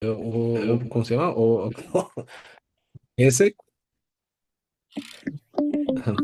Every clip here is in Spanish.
¿cómo se llama? Ese. Ajá.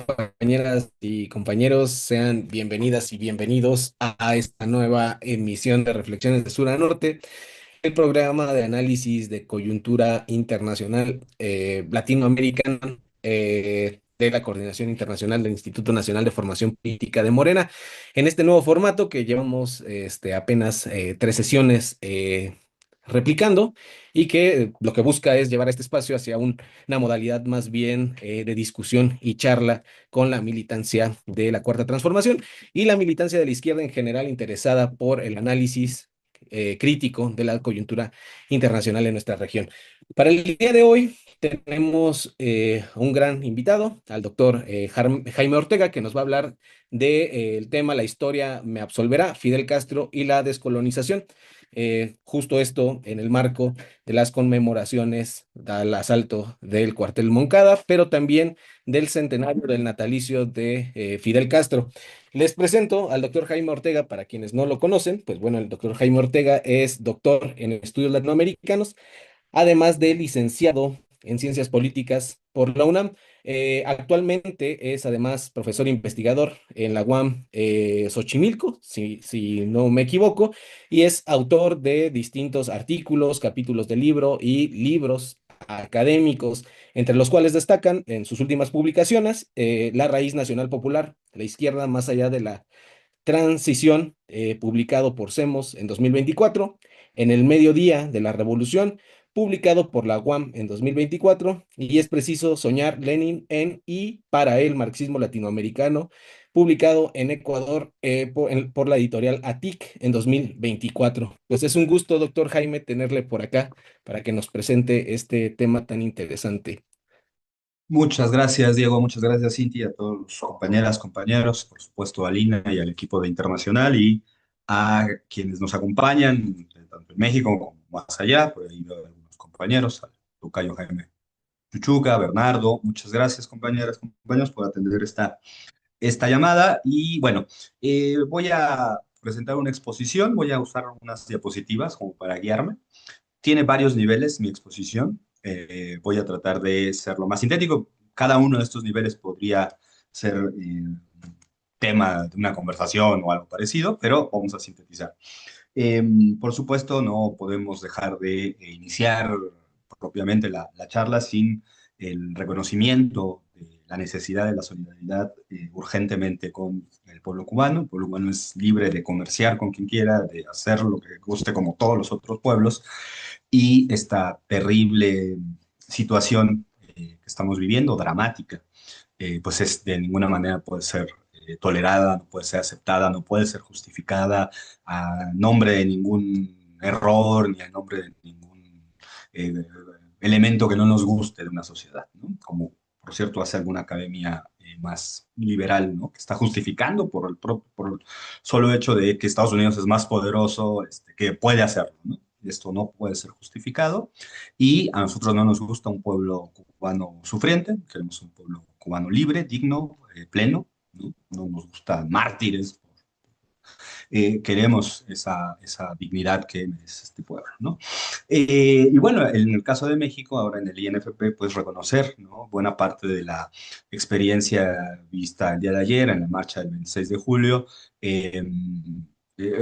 Compañeras y compañeros, sean bienvenidas y bienvenidos a esta nueva emisión de Reflexiones de Sur a Norte, el programa de análisis de coyuntura internacional latinoamericana de la Coordinación Internacional del Instituto Nacional de Formación Política de Morena, en este nuevo formato que llevamos apenas 3 sesiones replicando y que lo que busca es llevar este espacio hacia una modalidad más bien de discusión y charla con la militancia de la Cuarta Transformación y la militancia de la izquierda en general interesada por el análisis crítico de la coyuntura internacional en nuestra región. Para el día de hoy tenemos un gran invitado, al doctor Jaime Ortega, que nos va a hablar del tema La historia me absolverá, Fidel Castro y la descolonización. Justo esto en el marco de las conmemoraciones al asalto del cuartel Moncada, pero también del centenario del natalicio de Fidel Castro. Les presento al doctor Jaime Ortega, para quienes no lo conocen, pues bueno, el doctor Jaime Ortega es doctor en estudios latinoamericanos, además de licenciado en Ciencias Políticas por la UNAM. Actualmente es además profesor investigador en la UAM Xochimilco, si no me equivoco, y es autor de distintos artículos, capítulos de libro y libros académicos, entre los cuales destacan en sus últimas publicaciones La raíz nacional popular, la izquierda más allá de la transición, publicado por CEMOS en 2024, En el mediodía de la revolución, publicado por la UAM en 2024, y Es preciso soñar Lenin en y para el marxismo latinoamericano, publicado en Ecuador por la editorial ATIC en 2024. Pues es un gusto, doctor Jaime, tenerle por acá para que nos presente este tema tan interesante. Muchas gracias, Diego. Muchas gracias, Cintia, a todos los compañeras, compañeros, por supuesto a Lina y al equipo de Internacional y a quienes nos acompañan, tanto en México como más allá. Por ahí veo a algunos compañeros, al tocayo Jaime Chuchuca, Bernardo. Muchas gracias, compañeras, compañeros, por atender esta llamada. Y bueno, voy a presentar una exposición, voy a usar unas diapositivas como para guiarme. Tiene varios niveles mi exposición. Voy a tratar de ser lo más sintético. Cada uno de estos niveles podría ser tema de una conversación o algo parecido, pero vamos a sintetizar. Eh, por supuesto, no podemos dejar de iniciar propiamente la charla sin el reconocimiento de la necesidad de la solidaridad urgentemente con el pueblo cubano. El pueblo cubano es libre de comerciar con quien quiera, de hacer lo que guste como todos los otros pueblos, y esta terrible situación que estamos viviendo, dramática, pues es de ninguna manera puede ser tolerada, no puede ser aceptada, no puede ser justificada a nombre de ningún error ni a nombre de ningún eh, elemento que no nos guste de una sociedad, ¿no? Como por cierto hace alguna academia más liberal, ¿no? Que está justificando por el solo hecho de que Estados Unidos es más poderoso, que puede hacerlo, ¿no? Esto no puede ser justificado y a nosotros no nos gusta un pueblo cubano sufriente, queremos un pueblo cubano libre, digno, pleno, ¿no? No nos gustan mártires, queremos esa dignidad que merece este pueblo, ¿no? Y bueno, en el caso de México, ahora en el INFP, pues reconocer, ¿no? Buena parte de la experiencia vista el día de ayer en la marcha del 26 de julio, eh,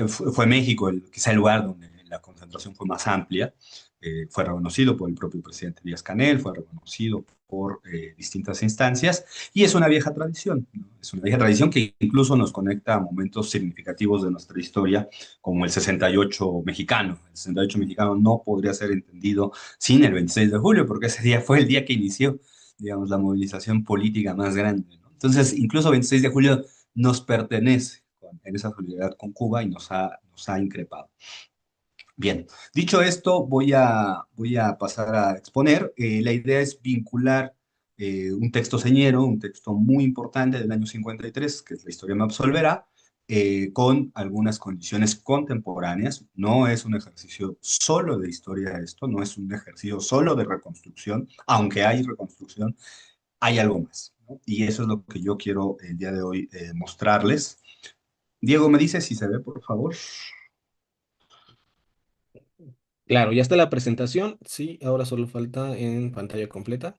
fue México quizá el lugar donde la concentración fue más amplia. Fue reconocido por el propio presidente Díaz-Canel, fue reconocido por distintas instancias, y es una vieja tradición, ¿no? Es una vieja tradición que incluso nos conecta a momentos significativos de nuestra historia, como el 68 mexicano. El 68 mexicano no podría ser entendido sin el 26 de julio, porque ese día fue el día que inició, digamos, la movilización política más grande, ¿no? Entonces, incluso 26 de julio nos pertenece en esa solidaridad con Cuba y nos ha increpado. Bien, dicho esto, voy a pasar a exponer. La idea es vincular un texto señero, un texto muy importante del año 53, que es La historia me absolverá, con algunas condiciones contemporáneas. No es un ejercicio solo de historia esto, no es un ejercicio solo de reconstrucción, aunque hay reconstrucción, hay algo más, ¿no? Y eso es lo que yo quiero el día de hoy mostrarles. Diego, ¿me dice si se ve, por favor? Claro, ya está la presentación. Sí, ahora solo falta en pantalla completa.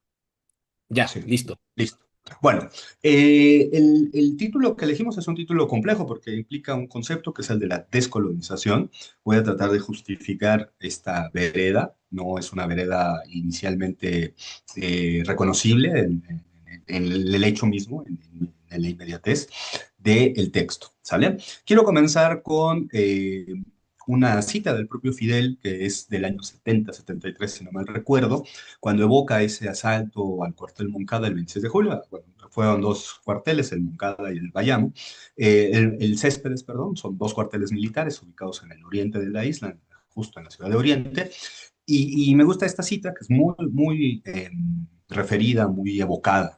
Ya, Sí, listo. listo. Bueno, el título que elegimos es un título complejo porque implica un concepto que es el de la descolonización. Voy a tratar de justificar esta vereda. No es una vereda inicialmente reconocible en el hecho mismo, en la inmediatez del texto. ¿Sale? Quiero comenzar con una cita del propio Fidel, que es del año 70-73, si no mal recuerdo, cuando evoca ese asalto al cuartel Moncada el 26 de julio. Bueno, fueron dos cuarteles, el Moncada y el Bayamo. El Céspedes, perdón, son dos cuarteles militares ubicados en el oriente de la isla, justo en la ciudad de Oriente. Y me gusta esta cita, que es muy referida, muy evocada,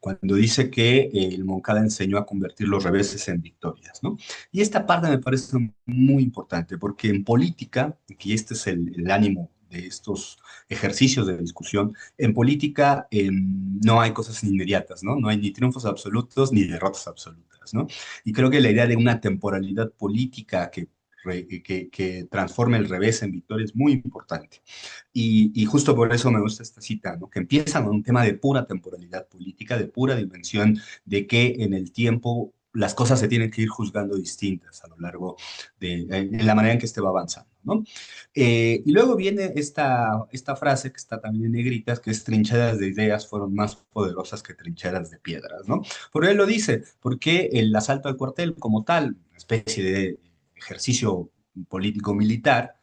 cuando dice que el Moncada enseñó a convertir los reveses en victorias, ¿no? Y esta parte me parece muy importante, porque en política, y este es el ánimo de estos ejercicios de discusión, en política no hay cosas inmediatas, ¿no? No hay ni triunfos absolutos ni derrotas absolutas, ¿no? Y creo que la idea de una temporalidad política que transforme el revés en victoria es muy importante. Y justo por eso me gusta esta cita, ¿no? Que empieza con un tema de pura temporalidad política, de pura dimensión, de que en el tiempo las cosas se tienen que ir juzgando distintas a lo largo en la manera en que este va avanzando, ¿no? Y luego viene esta frase que está también en negritas, que es trincheras de ideas fueron más poderosas que trincheras de piedras, ¿no? Por él lo dice, porque el asalto al cuartel como tal, una especie de ejercicio político-militar,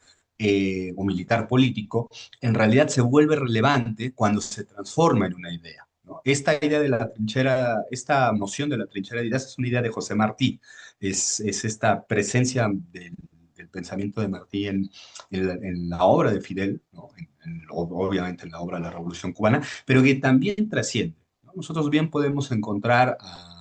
o militar político, en realidad se vuelve relevante cuando se transforma en una idea, ¿no? Esta idea de la trinchera, esta noción de la trinchera de ideas es una idea de José Martí, es esta presencia del pensamiento de Martí en la obra de Fidel, ¿no? Obviamente en la obra de la Revolución Cubana, pero que también trasciende, ¿no? Nosotros bien podemos encontrar a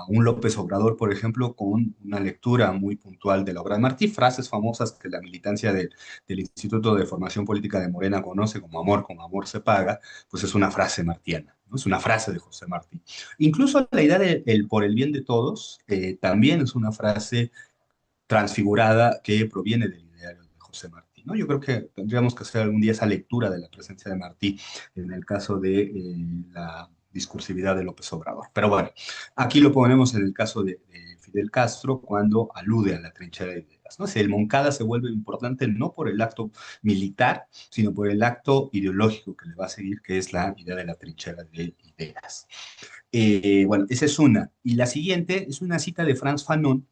un López Obrador, por ejemplo, con una lectura muy puntual de la obra de Martí, frases famosas que la militancia del Instituto de Formación Política de Morena conoce como amor se paga, pues es una frase martiana, ¿no? Es una frase de José Martí. Incluso la idea de el por el bien de todos también es una frase transfigurada que proviene del ideario de José Martí, ¿no? Yo creo que tendríamos que hacer algún día esa lectura de la presencia de Martí en el caso de la discursividad de López Obrador. Pero bueno, aquí lo ponemos en el caso de Fidel Castro cuando alude a la trinchera de ideas, ¿no? Si el Moncada se vuelve importante no por el acto militar, sino por el acto ideológico que le va a seguir, que es la idea de la trinchera de ideas. Bueno, esa es una. Y la siguiente es una cita de Franz Fanon,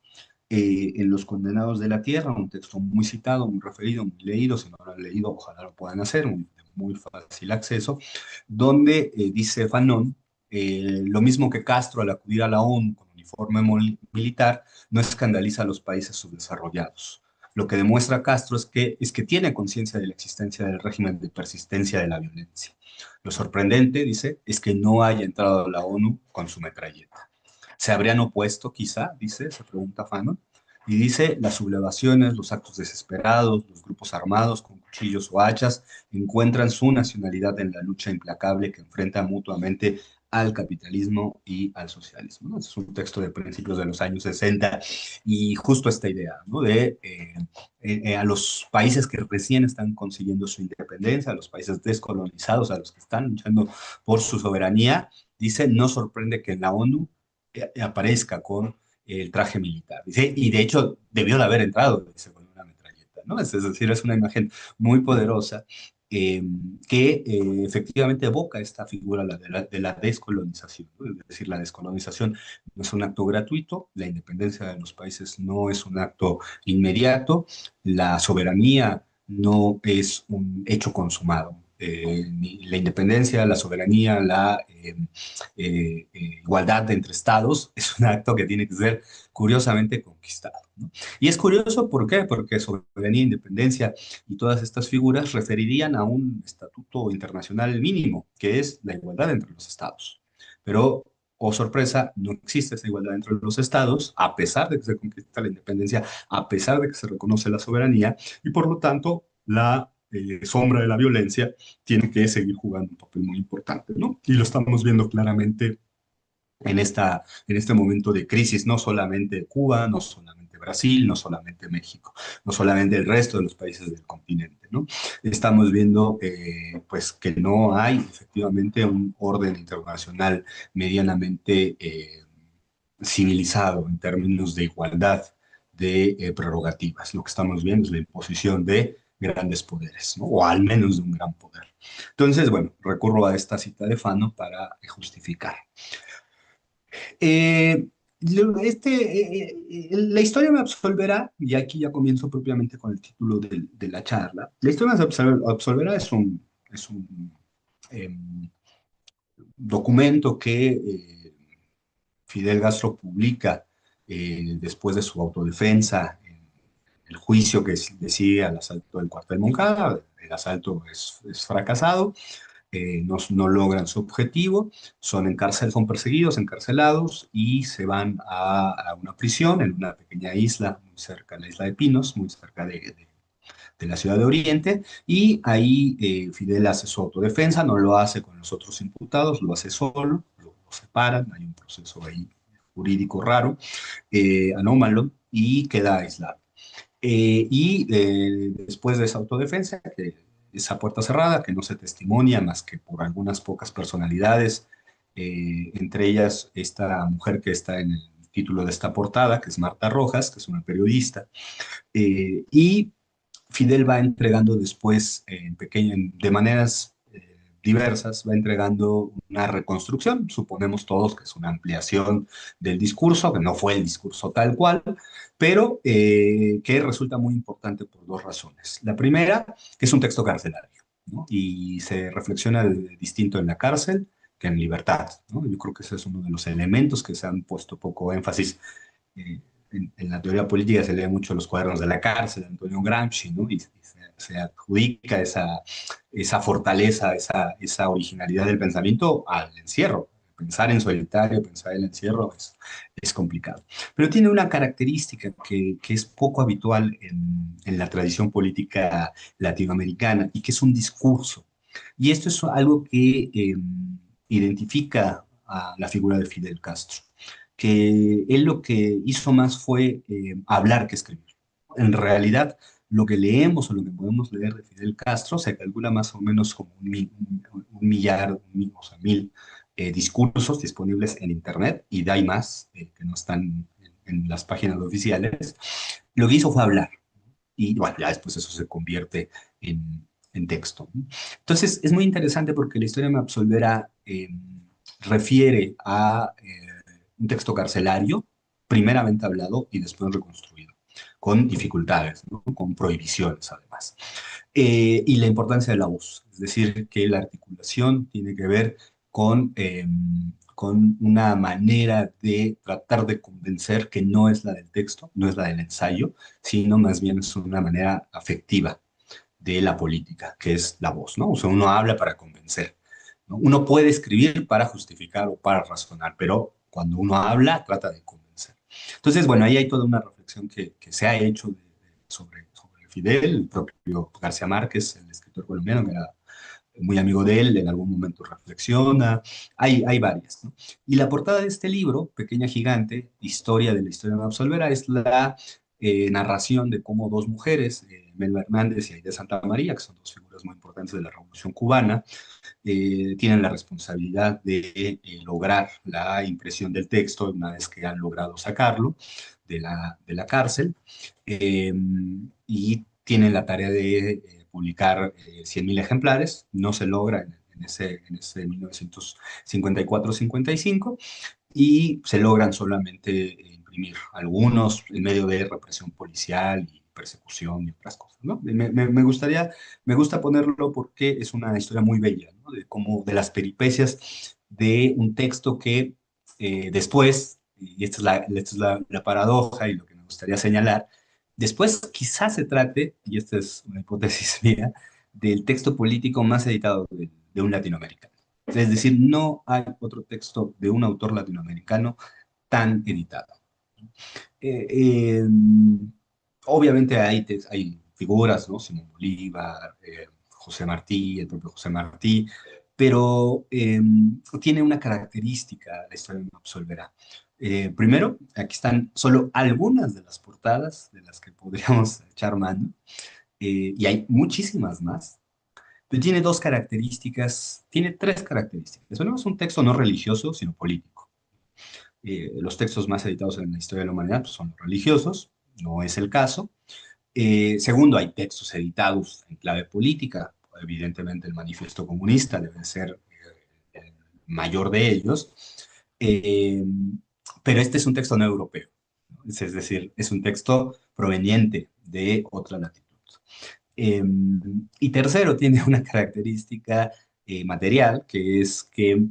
en Los Condenados de la Tierra, un texto muy citado, muy referido, muy leído, si no lo han leído, ojalá lo puedan hacer, muy fácil acceso, donde dice Fanon, lo mismo que Castro al acudir a la ONU con uniforme militar, no escandaliza a los países subdesarrollados. Lo que demuestra Castro es que tiene conciencia de la existencia del régimen de persistencia de la violencia. Lo sorprendente, dice, es que no haya entrado a la ONU con su metralleta. ¿Se habrían opuesto, quizá? Dice, se pregunta Fanon. Y dice, las sublevaciones, los actos desesperados, los grupos armados con cuchillos o hachas encuentran su nacionalidad en la lucha implacable que enfrenta mutuamente al capitalismo y al socialismo, ¿no? Este es un texto de principios de los años 60 y justo esta idea, ¿no? De a los países que recién están consiguiendo su independencia, a los países descolonizados, a los que están luchando por su soberanía, dice, no sorprende que en la ONU aparezca con el traje militar. Dice, y de hecho debió de haber entrado, dice, con una metralleta, ¿no? Es decir, es una imagen muy poderosa eh, que efectivamente evoca esta figura de la descolonización, ¿no? Es decir, la descolonización no es un acto gratuito, la independencia de los países no es un acto inmediato, la soberanía no es un hecho consumado. Ni la independencia, la soberanía, la igualdad entre estados es un acto que tiene que ser curiosamente conquistado, ¿no? Y es curioso, ¿por qué? Porque soberanía, independencia y todas estas figuras referirían a un estatuto internacional mínimo, que es la igualdad entre los estados. Pero oh sorpresa, no existe esa igualdad entre los estados, a pesar de que se conquista la independencia, a pesar de que se reconoce la soberanía, y por lo tanto la sombra de la violencia tiene que seguir jugando un papel muy importante, ¿no? Y lo estamos viendo claramente en este momento de crisis, no solamente Cuba, no solamente Brasil, no solamente México, no solamente el resto de los países del continente, ¿no? Estamos viendo pues que no hay efectivamente un orden internacional medianamente civilizado en términos de igualdad de prerrogativas. Lo que estamos viendo es la imposición de grandes poderes, ¿no? O al menos de un gran poder. Entonces, bueno, recurro a esta cita de Fano para justificar. Eh, la historia me absolverá, y aquí ya comienzo propiamente con el título de la charla. La historia me absolverá es un em, documento que Fidel Castro publica después de su autodefensa en el juicio que le sigue al asalto del cuartel Moncada. El asalto es fracasado, no logran su objetivo, son perseguidos, encarcelados y se van a una prisión en una pequeña isla muy cerca de la isla de Pinos, muy cerca de la ciudad de Oriente, y ahí Fidel hace su autodefensa, no lo hace con los otros imputados, lo hace solo, lo separan, hay un proceso ahí jurídico raro, anómalo, y queda aislado. Después de esa autodefensa, que esa puerta cerrada, que no se testimonia más que por algunas pocas personalidades, entre ellas esta mujer que está en el título de esta portada, que es Marta Rojas, que es una periodista, y Fidel va entregando después, de maneras diversas, va entregando una reconstrucción, suponemos todos que es una ampliación del discurso, que no fue el discurso tal cual, pero que resulta muy importante por dos razones. La primera, que es un texto carcelario, ¿no? Y se reflexiona distinto en la cárcel que en libertad, ¿no? Yo creo que ese es uno de los elementos que se han puesto poco énfasis eh, en la teoría política. Se lee mucho los cuadernos de la cárcel de Antonio Gramsci, ¿no? Y se adjudica esa fortaleza, esa originalidad del pensamiento al encierro. Pensar en solitario, pensar en el encierro es complicado. Pero tiene una característica que es poco habitual en la tradición política latinoamericana y que es un discurso. Y esto es algo que identifica a la figura de Fidel Castro, que él lo que hizo más fue hablar que escribir. En realidad, lo que leemos o lo que podemos leer de Fidel Castro se calcula más o menos como un millar, o sea, 1000 discursos disponibles en Internet, y de ahí más que no están en las páginas oficiales. Lo que hizo fue hablar, y bueno, ya después eso se convierte en texto. Entonces, es muy interesante porque la historia me absolverá refiere a un texto carcelario, primeramente hablado y después reconstruido, con dificultades, ¿no? Con prohibiciones además. Y la importancia de la voz, es decir, que la articulación tiene que ver con una manera de tratar de convencer que no es la del texto, no es la del ensayo, sino más bien es una manera afectiva de la política, que es la voz, ¿no? O sea, uno habla para convencer, ¿no? Uno puede escribir para justificar o para razonar, pero cuando uno habla, trata de convencer. Entonces, bueno, ahí hay toda una reflexión que se ha hecho sobre Fidel, el propio García Márquez, el escritor colombiano, que era muy amigo de él, en algún momento reflexiona, hay varias, ¿no? Y la portada de este libro, Pequeña Gigante, Historia de la Historia de Absolvera, es la narración de cómo dos mujeres, Melba Hernández y Aide Santa María, que son dos figuras muy importantes de la Revolución Cubana, tienen la responsabilidad de lograr la impresión del texto una vez que han logrado sacarlo de la cárcel, eh, y tienen la tarea de publicar 100.000 ejemplares. No se logra en ese 1954-55, y se logran solamente imprimir algunos en medio de represión policial y persecución y otras cosas, ¿no? Me gusta ponerlo porque es una historia muy bella, ¿no? De las peripecias de un texto que después, y esta es la paradoja y lo que me gustaría señalar, después quizás se trate, y esta es una hipótesis mía, del texto político más editado de un latinoamericano. Es decir, no hay otro texto de un autor latinoamericano tan editado. Eh, eh, Obviamente hay figuras, ¿no? Simón Bolívar, José Martí, el propio José Martí, pero tiene una característica, la historia me absolverá. Primero, aquí están solo algunas de las portadas de las que podríamos echar mano, y hay muchísimas más, pero tiene dos características, tiene tres características. Uno es un texto no religioso, sino político. Los textos más editados en la historia de la humanidad pues, son los religiosos, no es el caso. Segundo, hay textos editados en clave política. Evidentemente, el Manifiesto Comunista debe ser el mayor de ellos. Eh, pero este es un texto no europeo, ¿no? Es decir, es un texto proveniente de otra latitud. Eh, y tercero, tiene una característica material, que es que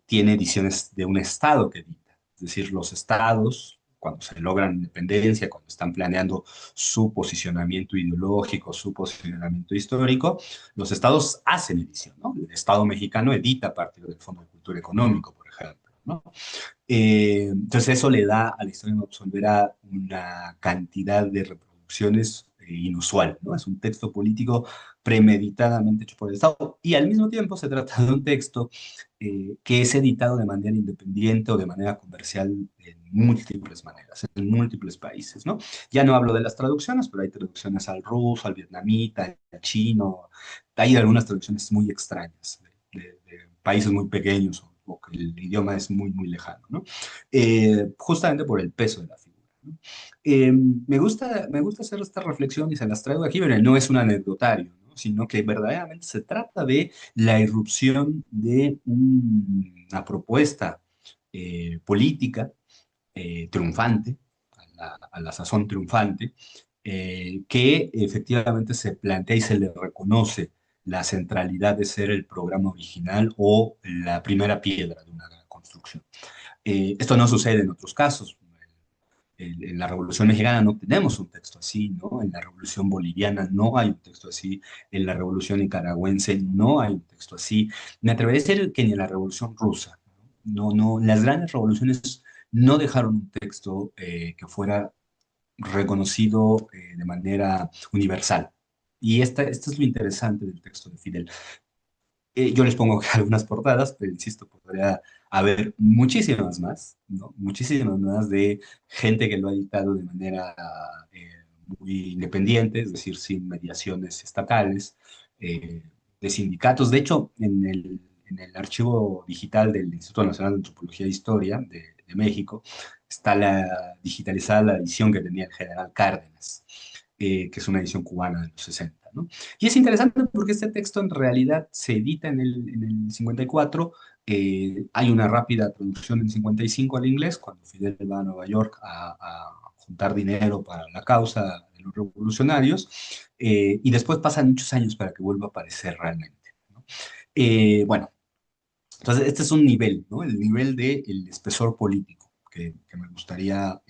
tiene ediciones de un Estado que edita. Es decir, los estados, cuando se logran independencia, cuando están planeando su posicionamiento ideológico, su posicionamiento histórico, los estados hacen edición, ¿no? El Estado mexicano edita a partir del Fondo de Cultura Económico, por ejemplo, ¿no? Entonces eso le da a la historia de Absolverá una cantidad de reproducciones inusual, ¿no? Es un texto político premeditadamente hecho por el Estado y al mismo tiempo se trata de un texto que es editado de manera independiente o de manera comercial en múltiples maneras, en múltiples países, ¿no? Ya no hablo de las traducciones, pero hay traducciones al ruso, al vietnamita, al chino, hay algunas traducciones muy extrañas de países muy pequeños o que el idioma es muy, muy lejano, ¿no? Justamente por el peso de la figura, ¿no? Me gusta hacer esta reflexión y se las traigo aquí, pero no es un anecdotario, ¿no? Sino que verdaderamente se trata de la irrupción de una propuesta política triunfante, a la sazón triunfante, que efectivamente se plantea y se le reconoce la centralidad de ser el programa original o la primera piedra de una gran construcción. Esto no sucede en otros casos. En la Revolución Mexicana no tenemos un texto así, ¿no? En la Revolución Boliviana no hay un texto así, en la Revolución Nicaragüense no hay un texto así. Me atrevería a decir que ni en la Revolución Rusa, ¿no? No, las grandes revoluciones no dejaron un texto que fuera reconocido de manera universal. Y esto es lo interesante del texto de Fidel. Yo les pongo algunas portadas, pero insisto, podría haber muchísimas más, ¿no? Muchísimas más de gente que lo ha editado de manera eh, muy independiente, es decir, sin mediaciones estatales, eh, de sindicatos. De hecho, en el archivo digital del Instituto Nacional de Antropología e Historia de México está digitalizada la edición que tenía el general Cárdenas, que es una edición cubana de los 60, ¿no? Y es interesante porque este texto en realidad se edita en el 54. Hay una rápida traducción en 55 al inglés, cuando Fidel va a Nueva York a juntar dinero para la causa de los revolucionarios, y después pasan muchos años para que vuelva a aparecer realmente, ¿no? Bueno, entonces este es un nivel, ¿no? El nivel del espesor político que me gustaría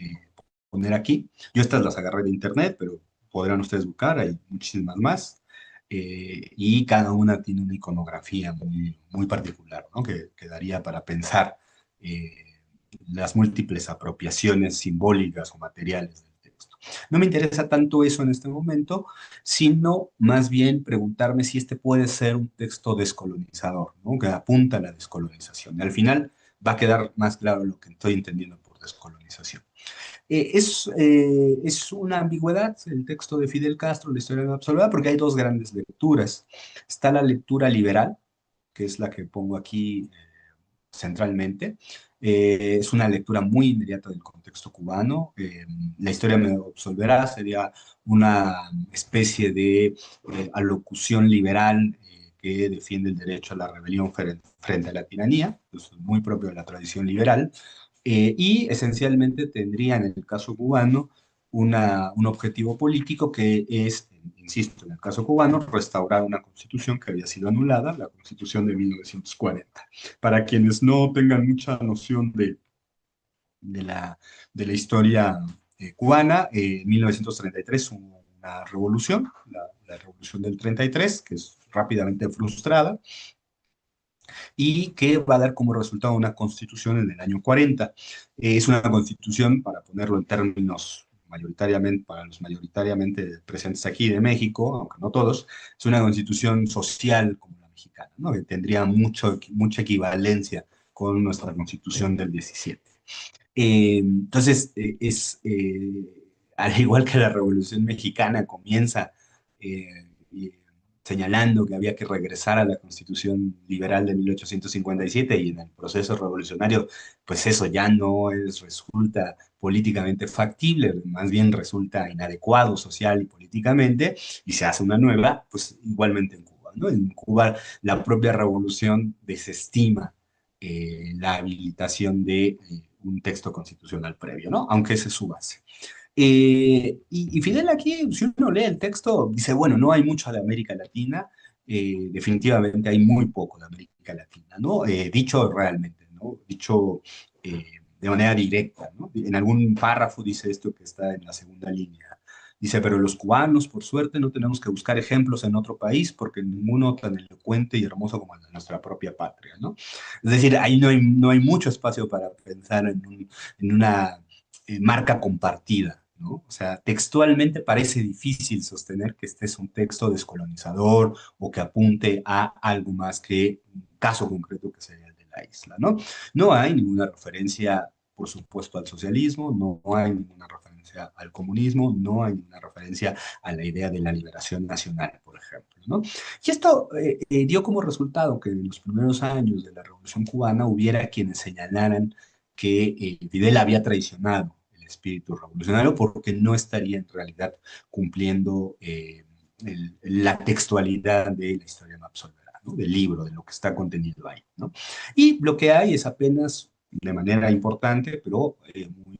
poner aquí. Yo estas las agarré de internet, pero podrán ustedes buscar, hay muchísimas más. Y cada una tiene una iconografía muy, muy particular, ¿no? Que daría para pensar eh, las múltiples apropiaciones simbólicas o materiales del texto. No me interesa tanto eso en este momento, sino más bien preguntarme si este puede ser un texto descolonizador, ¿no? Que apunta a la descolonización. Y al final va a quedar más claro lo que estoy entendiendo por descolonización. Es una ambigüedad el texto de Fidel Castro, la historia de la absoluta, porque hay dos grandes lecturas. Está la lectura liberal, que es la que pongo aquí centralmente. Es una lectura muy inmediata del contexto cubano. La historia me absolverá, sería una especie de alocución liberal que defiende el derecho a la rebelión frente a la tiranía, es muy propio de la tradición liberal, y esencialmente tendría en el caso cubano un objetivo político que es, insisto, en el caso cubano, restaurar una constitución que había sido anulada, la constitución de 1940. Para quienes no tengan mucha noción de de la historia cubana, en 1933 hubo una revolución, la revolución del 33, que es rápidamente frustrada, y que va a dar como resultado una constitución en el año 40. Es una constitución, para ponerlo en términos mayoritariamente, para los mayoritariamente presentes aquí de México, aunque no todos, es una constitución social como la mexicana, ¿no? Que tendría mucha equivalencia con nuestra constitución del 17. Entonces, al igual que la Revolución Mexicana comienza señalando que había que regresar a la Constitución liberal de 1857 y en el proceso revolucionario, pues eso ya no resulta políticamente factible, más bien resulta inadecuado social y políticamente, y se hace una nueva, pues igualmente en Cuba, ¿no? En Cuba la propia revolución desestima la habilitación de un texto constitucional previo, ¿no? Aunque esa es su base. Y Fidel aquí, si uno lee el texto, dice, bueno, no hay mucho de América Latina, definitivamente hay muy poco de América Latina, ¿no? Dicho realmente, ¿no? Dicho de manera directa, ¿no? En algún párrafo dice esto que está en la segunda línea. Dice, pero los cubanos, por suerte, no tenemos que buscar ejemplos en otro país porque ninguno tan elocuente y hermoso como el de nuestra propia patria, ¿no? Es decir, ahí no hay mucho espacio para pensar en una marca compartida, ¿no? O sea, textualmente parece difícil sostener que este es un texto descolonizador o que apunte a algo más que un caso concreto que sería el de la isla, ¿no? No hay ninguna referencia, por supuesto, al socialismo, no hay ninguna referencia al comunismo, no hay ninguna referencia a la idea de la liberación nacional, por ejemplo, ¿no? Y esto dio como resultado que en los primeros años de la Revolución Cubana hubiera quienes señalaran que Fidel había traicionado el espíritu revolucionario porque no estaría en realidad cumpliendo la textualidad de la historia no absolverá, ¿no? Del libro, de lo que está contenido ahí, ¿no? Y lo que hay es apenas, de manera importante, pero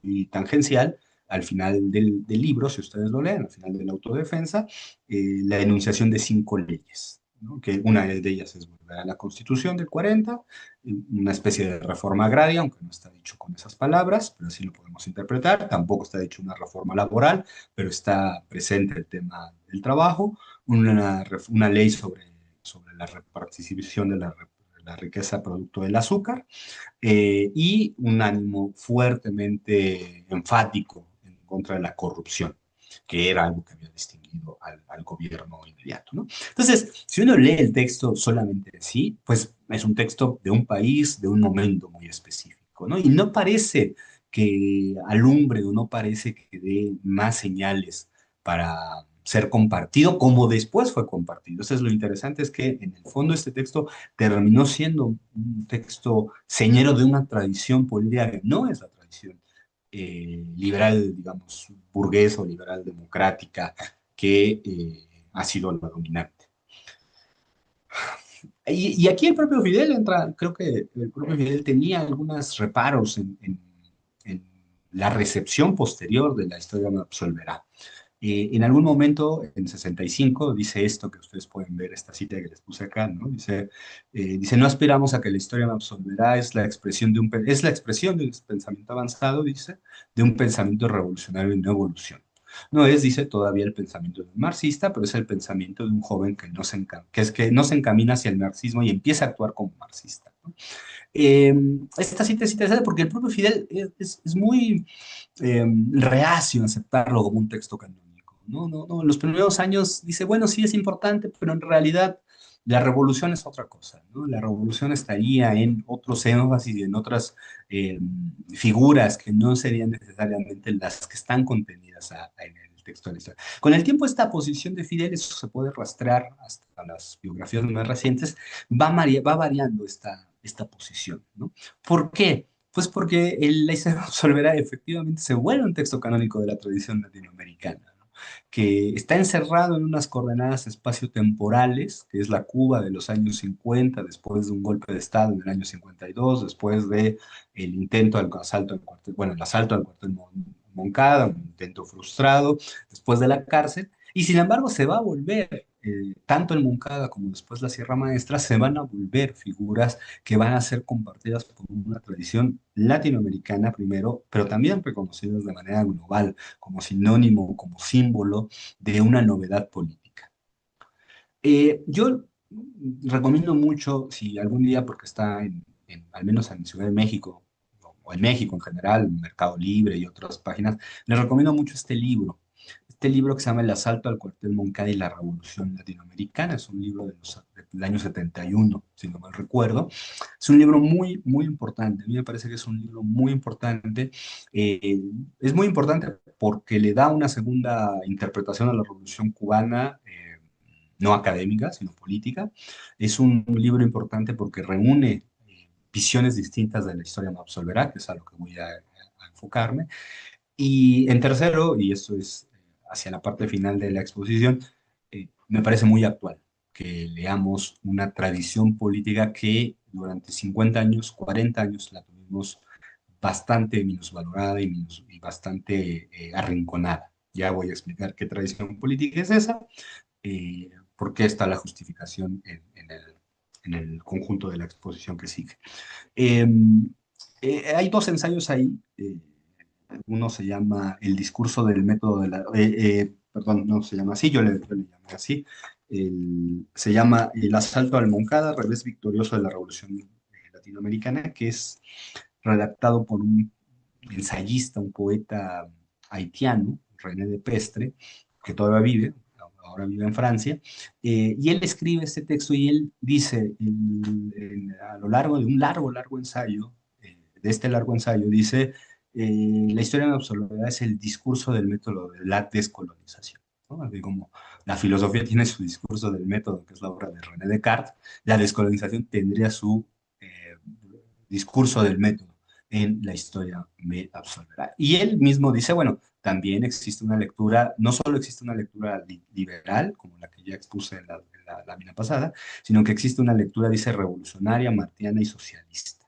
muy tangencial, al final del libro, si ustedes lo leen, al final de la autodefensa, la enunciación de 5 leyes, ¿no? Que una de ellas es volver a la Constitución del 40, una especie de reforma agraria, aunque no está dicho con esas palabras, pero así lo podemos interpretar. Tampoco está dicho una reforma laboral, pero está presente el tema del trabajo, una ley sobre la repartición de la riqueza producto del azúcar, y un ánimo fuertemente enfático en contra de la corrupción, que era algo que había distinguido al gobierno inmediato, ¿no? Entonces, si uno lee el texto solamente así, pues es un texto de un país, de un momento muy específico, ¿no? Y no parece que alumbre o no parece que dé más señales para ser compartido como después fue compartido. Eso es lo interesante, es que en el fondo este texto terminó siendo un texto señero de una tradición política que no es la tradición liberal, digamos, burguesa o liberal democrática que ha sido la dominante. Y aquí el propio Fidel entra, creo que el propio Fidel tenía algunos reparos en la recepción posterior de la historia me absolverá. En algún momento, en 65, dice esto que ustedes pueden ver, esta cita que les puse acá, ¿no? Dice, no aspiramos a que la historia me absolverá, es la expresión de un pensamiento avanzado, dice, de un pensamiento revolucionario y no evolución. No es, dice, todavía el pensamiento de un marxista, pero es el pensamiento de un joven que no se encamina hacia el marxismo y empieza a actuar como marxista, ¿no? Eh, Esta cita es interesante porque el propio Fidel es muy reacio en aceptarlo como un texto canónico, ¿no? No, no, en los primeros años dice, bueno, sí es importante, pero en realidad la revolución es otra cosa, ¿no? La revolución estaría en otros énfasis y en otras eh, figuras que no serían necesariamente las que están contenidas en el texto de la historia. Con el tiempo, esta posición de Fidel, eso se puede rastrear hasta las biografías más recientes, va variando esta posición, ¿no? ¿Por qué? Pues porque el Laissez Absolverá efectivamente se vuelve un texto canónico de la tradición latinoamericana, ¿no? Que está encerrado en unas coordenadas espaciotemporales, que es la Cuba de los años 50, después de un golpe de Estado en el año 52, después de el intento del asalto al cuartel, bueno, el asalto al cuartel Moncada, un intento frustrado, después de la cárcel, y sin embargo se va a volver, tanto el Moncada como después la Sierra Maestra, se van a volver figuras que van a ser compartidas por una tradición latinoamericana primero, pero también reconocidas de manera global como sinónimo, como símbolo de una novedad política. Yo recomiendo mucho, si algún día, porque está al menos en Ciudad de México, o en México en general, Mercado Libre y otras páginas, les recomiendo mucho este libro. Este libro que se llama El asalto al cuartel Moncada y la Revolución Latinoamericana. Es un libro del año 71, si no mal recuerdo. Es un libro muy, muy importante. A mí me parece que es un libro muy importante. Eh, es muy importante porque le da una segunda interpretación a la Revolución Cubana, no académica, sino política. Es un libro importante porque reúne visiones distintas de la historia me absolverá, que es a lo que voy a enfocarme. Y en tercero, y esto es hacia la parte final de la exposición, me parece muy actual que leamos una tradición política que durante 50 años, 40 años la tuvimos bastante minusvalorada y bastante arrinconada. Ya voy a explicar qué tradición política es esa, por qué está la justificación en el conjunto de la exposición que sigue. Eh, hay dos ensayos ahí. Uno se llama El discurso del método de la... perdón, no se llama así, yo le llamé así. Se llama El asalto al Moncada, revés victorioso de la Revolución Latinoamericana, que es redactado por un ensayista, un poeta haitiano, René de Pestre, que todavía vive, ahora vive en Francia, y él escribe este texto y él dice, a lo largo de un largo, largo ensayo, de este largo ensayo, dice, la historia de la absoluta es el discurso del método de la descolonización. ¿No? Así como la filosofía tiene su discurso del método, que es la obra de René Descartes, la descolonización tendría su eh, discurso del método en la historia me absolverá. Y él mismo dice, bueno, también existe una lectura, no solo existe una lectura liberal, como la que ya expuse en la lámina pasada, sino que existe una lectura, dice, revolucionaria, martiana y socialista.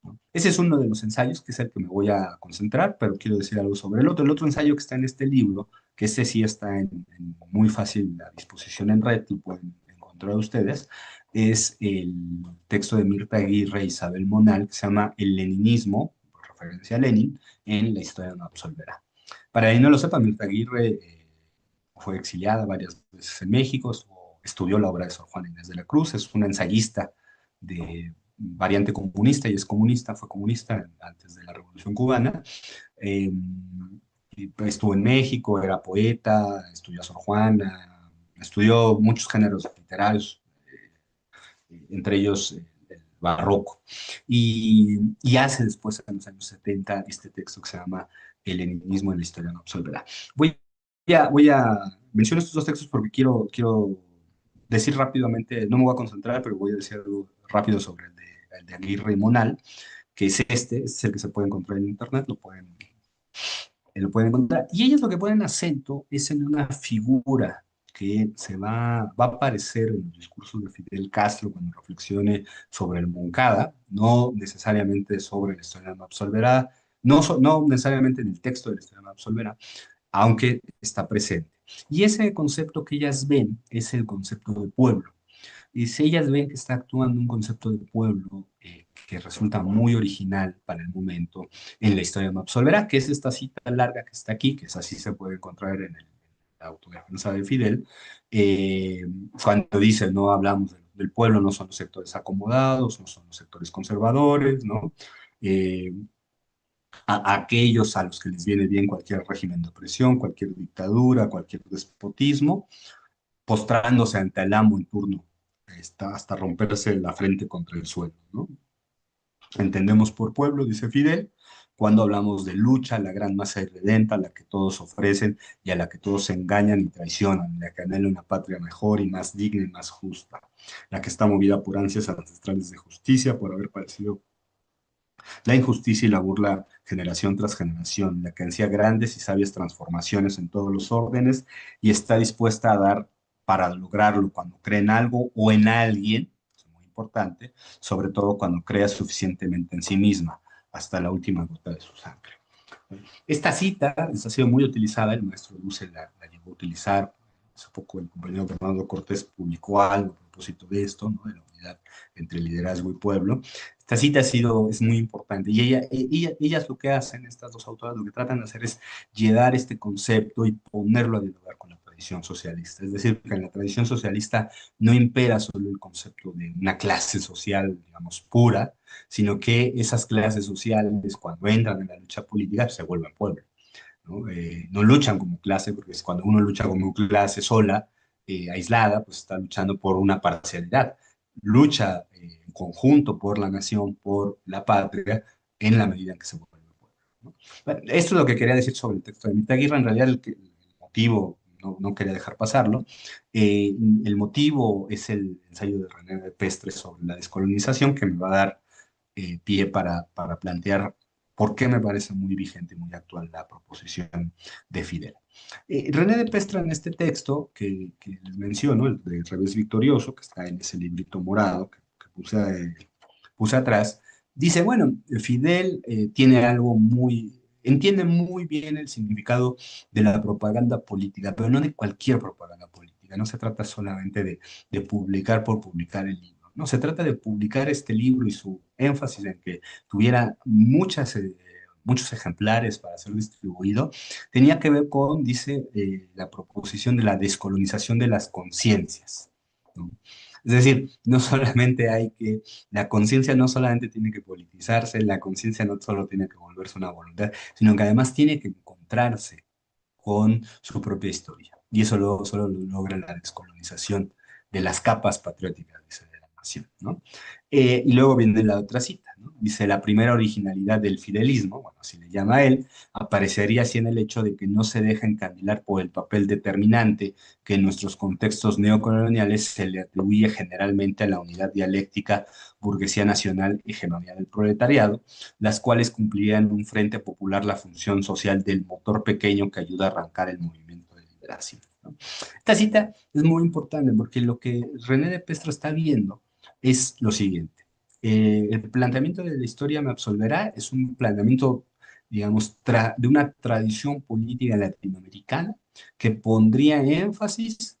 ¿No? Ese es uno de los ensayos, que es el que me voy a concentrar, pero quiero decir algo sobre el otro. El otro ensayo que está en este libro, que ese sí está en muy fácil a disposición en red, lo pueden encontrar ustedes, es el texto de Mirta Aguirre e Isabel Monal, que se llama El leninismo, por referencia a Lenin, en la historia no absolverá. Para quien no lo sepa, Mirta Aguirre fue exiliada varias veces en México, estudió la obra de Sor Juana Inés de la Cruz, es una ensayista de variante comunista y es comunista, fue comunista antes de la Revolución Cubana. Eh, Estuvo en México, era poeta, estudió a Sor Juana, estudió muchos géneros literarios, entre ellos el barroco. Y hace después, en los años 70, este texto que se llama El leninismo en la historia no absolverá. Voy a mencionar estos dos textos porque quiero decir rápidamente, no me voy a concentrar, pero voy a decir algo rápido sobre el de Aguirre y Monal, que es este es el que se puede encontrar en internet, lo pueden encontrar. Y ellos lo que ponen acento es en una figura que va a aparecer en el discurso de Fidel Castro cuando reflexione sobre el Moncada, no necesariamente sobre la historia no absolverá, no necesariamente en el texto de la historia no absolverá, aunque está presente. Y ese concepto que ellas ven es el concepto de pueblo. Y si ellas ven que está actuando un concepto de pueblo que resulta muy original para el momento en la historia de Absolverá, que es esta cita larga que está aquí, que es así se puede encontrar en la autodefensa de Fidel, eh, cuando dice, no hablamos del pueblo, no son los sectores acomodados, no son los sectores conservadores, ¿no? Eh, a aquellos a los que les viene bien cualquier régimen de opresión, cualquier dictadura, cualquier despotismo, postrándose ante el amo en turno, hasta romperse la frente contra el suelo, ¿no? Entendemos por pueblo, dice Fidel, cuando hablamos de lucha, la gran masa irredenta, a la que todos ofrecen y a la que todos se engañan y traicionan, la que anhela una patria mejor y más digna y más justa, la que está movida por ansias ancestrales de justicia, por haber padecido la injusticia y la burla generación tras generación, la que ansía grandes y sabias transformaciones en todos los órdenes y está dispuesta a dar para lograrlo cuando cree en algo o en alguien, es muy importante, sobre todo cuando crea suficientemente en sí misma, hasta la última gota de su sangre. Esta cita ha sido muy utilizada, el maestro Luce la llegó a utilizar, hace poco el compañero Bernardo Cortés publicó algo a propósito de esto, ¿no? De la unidad entre liderazgo y pueblo. Esta cita es muy importante y ellas lo que hacen, estas dos autoras, lo que tratan de hacer es llevar este concepto y ponerlo a dialogar con la tradición tradición socialista. Es decir, que en la tradición socialista no impera solo el concepto de una clase social, digamos, pura, sino que esas clases sociales, cuando entran en la lucha política, se vuelven pueblo. ¿No? No luchan como clase, porque es cuando uno lucha como clase sola, aislada, pues está luchando por una parcialidad. Lucha en conjunto por la nación, por la patria, en la medida en que se vuelve pueblo. ¿No? Bueno, esto es lo que quería decir sobre el texto de Mitaguirre. En realidad, el motivo, no quería dejar pasarlo, eh, el motivo es el ensayo de René de Pestre sobre la descolonización, que me va a dar pie para plantear por qué me parece muy vigente y muy actual la proposición de Fidel. René de Pestra en este texto que les menciono, el de Revés Victorioso, que está en ese librito morado que puse atrás, dice, bueno, Fidel tiene algo entiende muy bien el significado de la propaganda política, pero no de cualquier propaganda política. No se trata solamente de publicar por publicar el libro. No, se trata de publicar este libro y su énfasis en que tuviera muchos ejemplares para ser distribuido, tenía que ver con, dice, la proposición de la descolonización de las conciencias. ¿No? Es decir, no solamente la conciencia no solamente tiene que politizarse, la conciencia no solo tiene que volverse una voluntad, sino que además tiene que encontrarse con su propia historia. Y eso solo lo logra la descolonización de las capas patrióticas, dice, de la nación, ¿no? Y luego viene la otra cita, ¿no? Dice, la primera originalidad del fidelismo, bueno, así le llama a él, aparecería así en el hecho de que no se deja encandilar por el papel determinante que en nuestros contextos neocoloniales se le atribuye generalmente a la unidad dialéctica burguesía nacional, hegemonía del proletariado, las cuales cumplirían en un frente popular la función social del motor pequeño que ayuda a arrancar el movimiento de liberación. ¿No? Esta cita es muy importante porque lo que René de Pestro está viendo es lo siguiente. El planteamiento de la historia me absolverá es un planteamiento, digamos, de una tradición política latinoamericana que pondría énfasis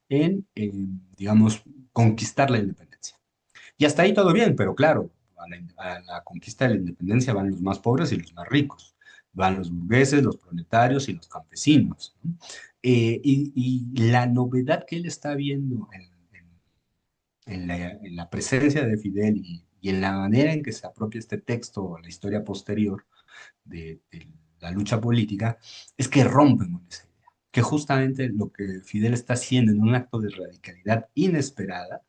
digamos, conquistar la independencia. Y hasta ahí todo bien, pero claro, a la conquista de la independencia van los más pobres y los más ricos. Van los burgueses, los proletarios y los campesinos. ¿No? Y la novedad que él está viendo en la presencia de Fidel y en la manera en que se apropia este texto o la historia posterior de la lucha política es que rompen con esa idea. Que justamente lo que Fidel está haciendo en un acto de radicalidad inesperada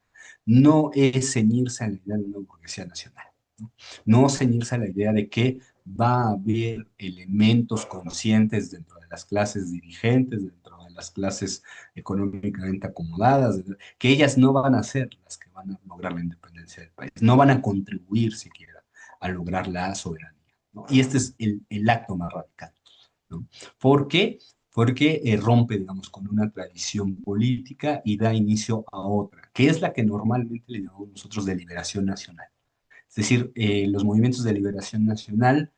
no es ceñirse a la idea de una burguesía nacional, ¿no? No ceñirse a la idea de que va a haber elementos conscientes dentro de las clases dirigentes, dentro de las clases económicamente acomodadas, que ellas no van a ser las que van a lograr la independencia del país, no van a contribuir siquiera a lograr la soberanía. ¿No? Y este es el acto más radical. ¿No? ¿Por qué? Porque rompe, digamos, con una tradición política y da inicio a otra, que es la que normalmente le llamamos nosotros de liberación nacional. Es decir, los movimientos de liberación nacional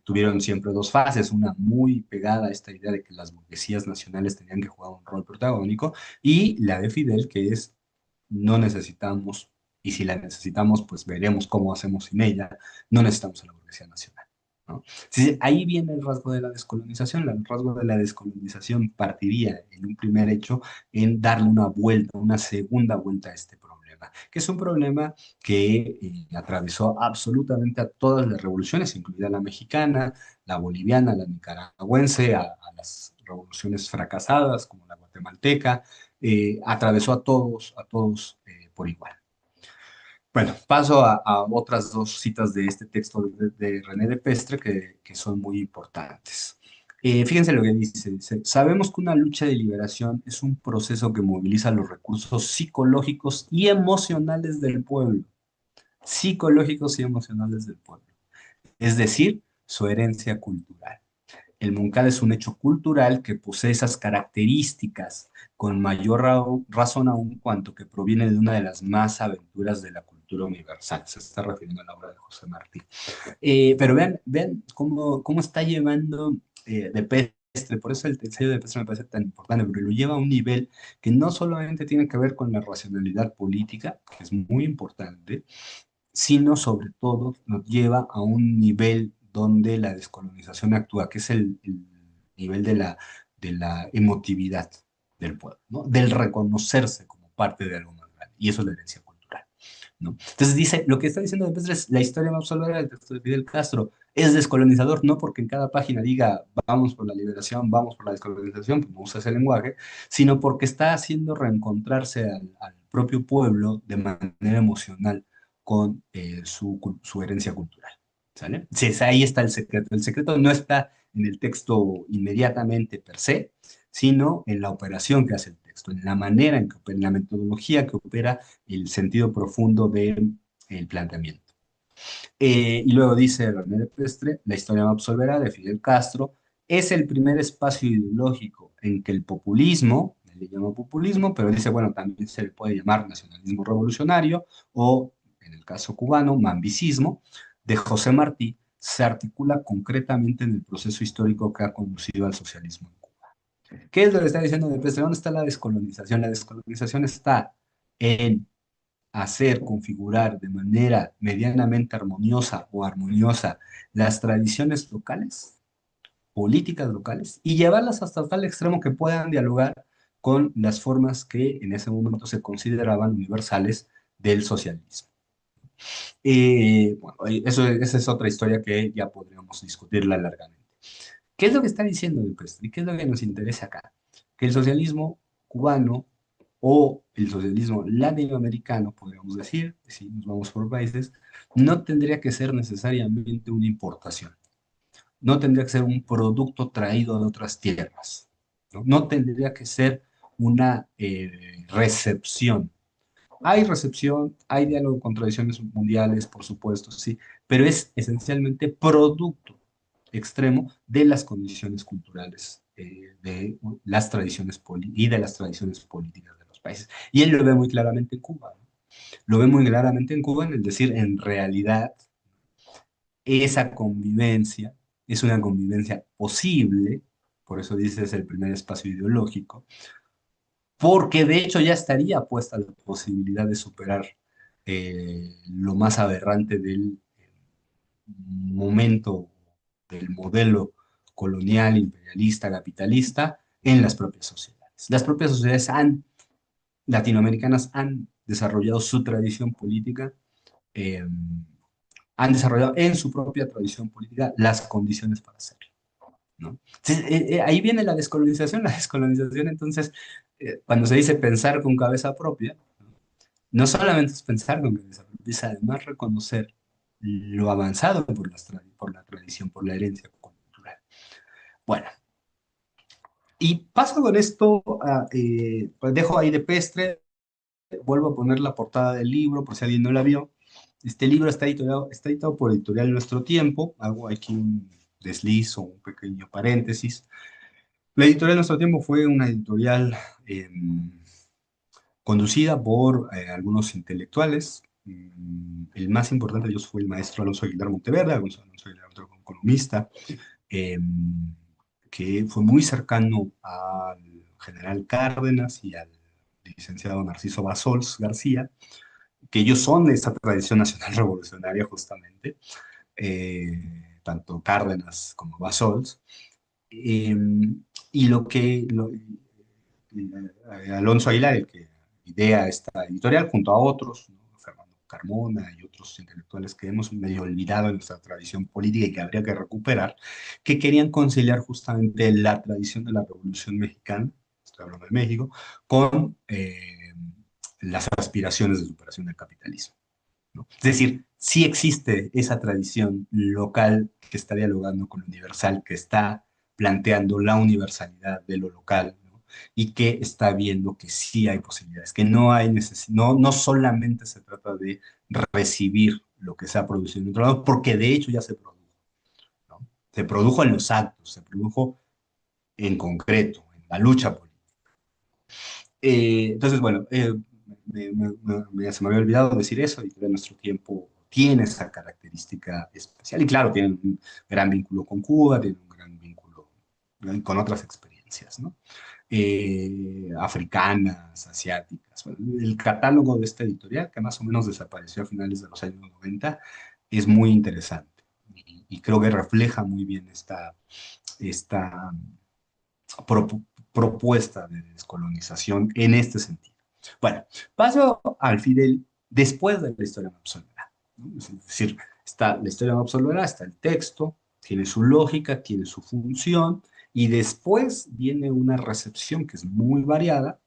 tuvieron siempre dos fases, una muy pegada a esta idea de que las burguesías nacionales tenían que jugar un rol protagónico, y la de Fidel, que es no necesitamos, y si la necesitamos, pues veremos cómo hacemos sin ella, no necesitamos a la burguesía nacional. ¿No? Sí, ahí viene el rasgo de la descolonización. El rasgo de la descolonización partiría en un primer hecho en darle una vuelta, una segunda vuelta a este problema, que es un problema que atravesó absolutamente a todas las revoluciones, incluida la mexicana, la boliviana, la nicaragüense, a las revoluciones fracasadas como la guatemalteca, atravesó a todos por igual. Bueno, paso a otras dos citas de este texto de René de Pestre que son muy importantes. Fíjense lo que dice, sabemos que una lucha de liberación es un proceso que moviliza los recursos psicológicos y emocionales del pueblo, psicológicos y emocionales del pueblo, es decir, su herencia cultural. El Moncada es un hecho cultural que posee esas características con mayor razón aún cuanto que proviene de una de las más aventuras de la cultura universal. Se está refiriendo a la obra de José Martí. Pero vean cómo está llevando de Pestre, por eso el ensayo de Pestre me parece tan importante, porque lo lleva a un nivel que no solamente tiene que ver con la racionalidad política, que es muy importante, sino sobre todo nos lleva a un nivel donde la descolonización actúa, que es el nivel de la emotividad, del pueblo, ¿no? Del reconocerse como parte de algo más grande. Y eso es la herencia cultural, ¿no? Entonces dice, lo que está diciendo de Pestre es la historia más absoluta del texto de Fidel Castro. Es descolonizador, no porque en cada página diga vamos por la liberación, vamos por la descolonización, pues no usa ese lenguaje, sino porque está haciendo reencontrarse al propio pueblo de manera emocional con su herencia cultural. ¿Sale? Sí, ahí está el secreto. El secreto no está en el texto inmediatamente per se, sino en la operación que hace el texto, en la manera en que opera, en la metodología que opera el sentido profundo del planteamiento. Y luego dice René de Pestre, la historia no absolverá de Fidel Castro es el primer espacio ideológico en que el populismo, él le llama populismo, pero dice, bueno, también se le puede llamar nacionalismo revolucionario o, en el caso cubano, mambicismo, de José Martí, se articula concretamente en el proceso histórico que ha conducido al socialismo en Cuba. ¿Qué es lo que está diciendo de Pestre? ¿Dónde está la descolonización? La descolonización está en hacer, configurar de manera medianamente armoniosa o armoniosa las tradiciones locales, políticas locales, y llevarlas hasta tal extremo que puedan dialogar con las formas que en ese momento se consideraban universales del socialismo. Bueno, esa es otra historia que ya podríamos discutirla largamente. ¿Qué es lo que está diciendo Dupuest? ¿Y qué es lo que nos interesa acá? Que el socialismo cubano o el socialismo latinoamericano, podríamos decir, si nos vamos por países, no tendría que ser necesariamente una importación, no tendría que ser un producto traído de otras tierras, no, no tendría que ser una recepción. Hay recepción, hay diálogo con tradiciones mundiales, por supuesto, sí, pero es esencialmente producto extremo de las condiciones culturales, de las tradiciones y de las tradiciones políticas de los países. Y él lo ve muy claramente en Cuba, ¿no? Lo ve muy claramente en Cuba en el decir, en realidad, esa convivencia es una convivencia posible, por eso dice es el primer espacio ideológico, porque de hecho ya estaría puesta la posibilidad de superar lo más aberrante del momento, del modelo colonial, imperialista, capitalista en las propias sociedades. Las propias sociedades latinoamericanas han desarrollado su tradición política, eh, han desarrollado en su propia tradición política las condiciones para hacerlo, ¿no? Entonces, ahí viene la descolonización. La descolonización, entonces, cuando se dice pensar con cabeza propia, no solamente es pensar con cabeza propia, es además reconocer lo avanzado por la tradición, por la herencia cultural. Bueno, y paso con esto, pues dejo ahí de Pestre, vuelvo a poner la portada del libro por si alguien no la vio. Este libro está editado por Editorial Nuestro Tiempo, hago aquí un desliz o un pequeño paréntesis. La editorial Nuestro Tiempo fue una editorial conducida por algunos intelectuales. El más importante de ellos fue el maestro Alonso Aguilar Monteverde, Alonso Aguilar, otro economista, eh, que fue muy cercano al general Cárdenas y al licenciado Narciso Basols García, que ellos son de esa tradición nacional revolucionaria justamente, tanto Cárdenas como Basols. Eh, y Alonso Aguilar, el que idea esta editorial, junto a otros, ¿no? Fernando Carmona y otros intelectuales que hemos medio olvidado en nuestra tradición política y que habría que recuperar, que querían conciliar justamente la tradición de la Revolución Mexicana, estoy hablando de México, con las aspiraciones de superación del capitalismo, ¿no? Es decir, sí existe esa tradición local que está dialogando con lo universal, que está planteando la universalidad de lo local, ¿no? Y que está viendo que sí hay posibilidades, que no hay no, no solamente se trata de recibir lo que se ha producido en otro lado, porque de hecho ya se produjo, ¿no? Se produjo en los actos, se produjo en concreto, en la lucha política. Entonces, bueno, se me había olvidado decir eso y que nuestro tiempo tiene esa característica especial. Y claro, tiene un gran vínculo con Cuba, tiene un gran vínculo con otras experiencias, ¿no? Africanas, asiáticas. Bueno, el catálogo de esta editorial, que más o menos desapareció a finales de los años 90, es muy interesante y creo que refleja muy bien esta propuesta de descolonización en este sentido. Bueno, paso al Fidel después de la historia absoluta, ¿no? Es decir, está la historia absoluta, está el texto, tiene su lógica, tiene su función, y después viene una recepción que es muy variada,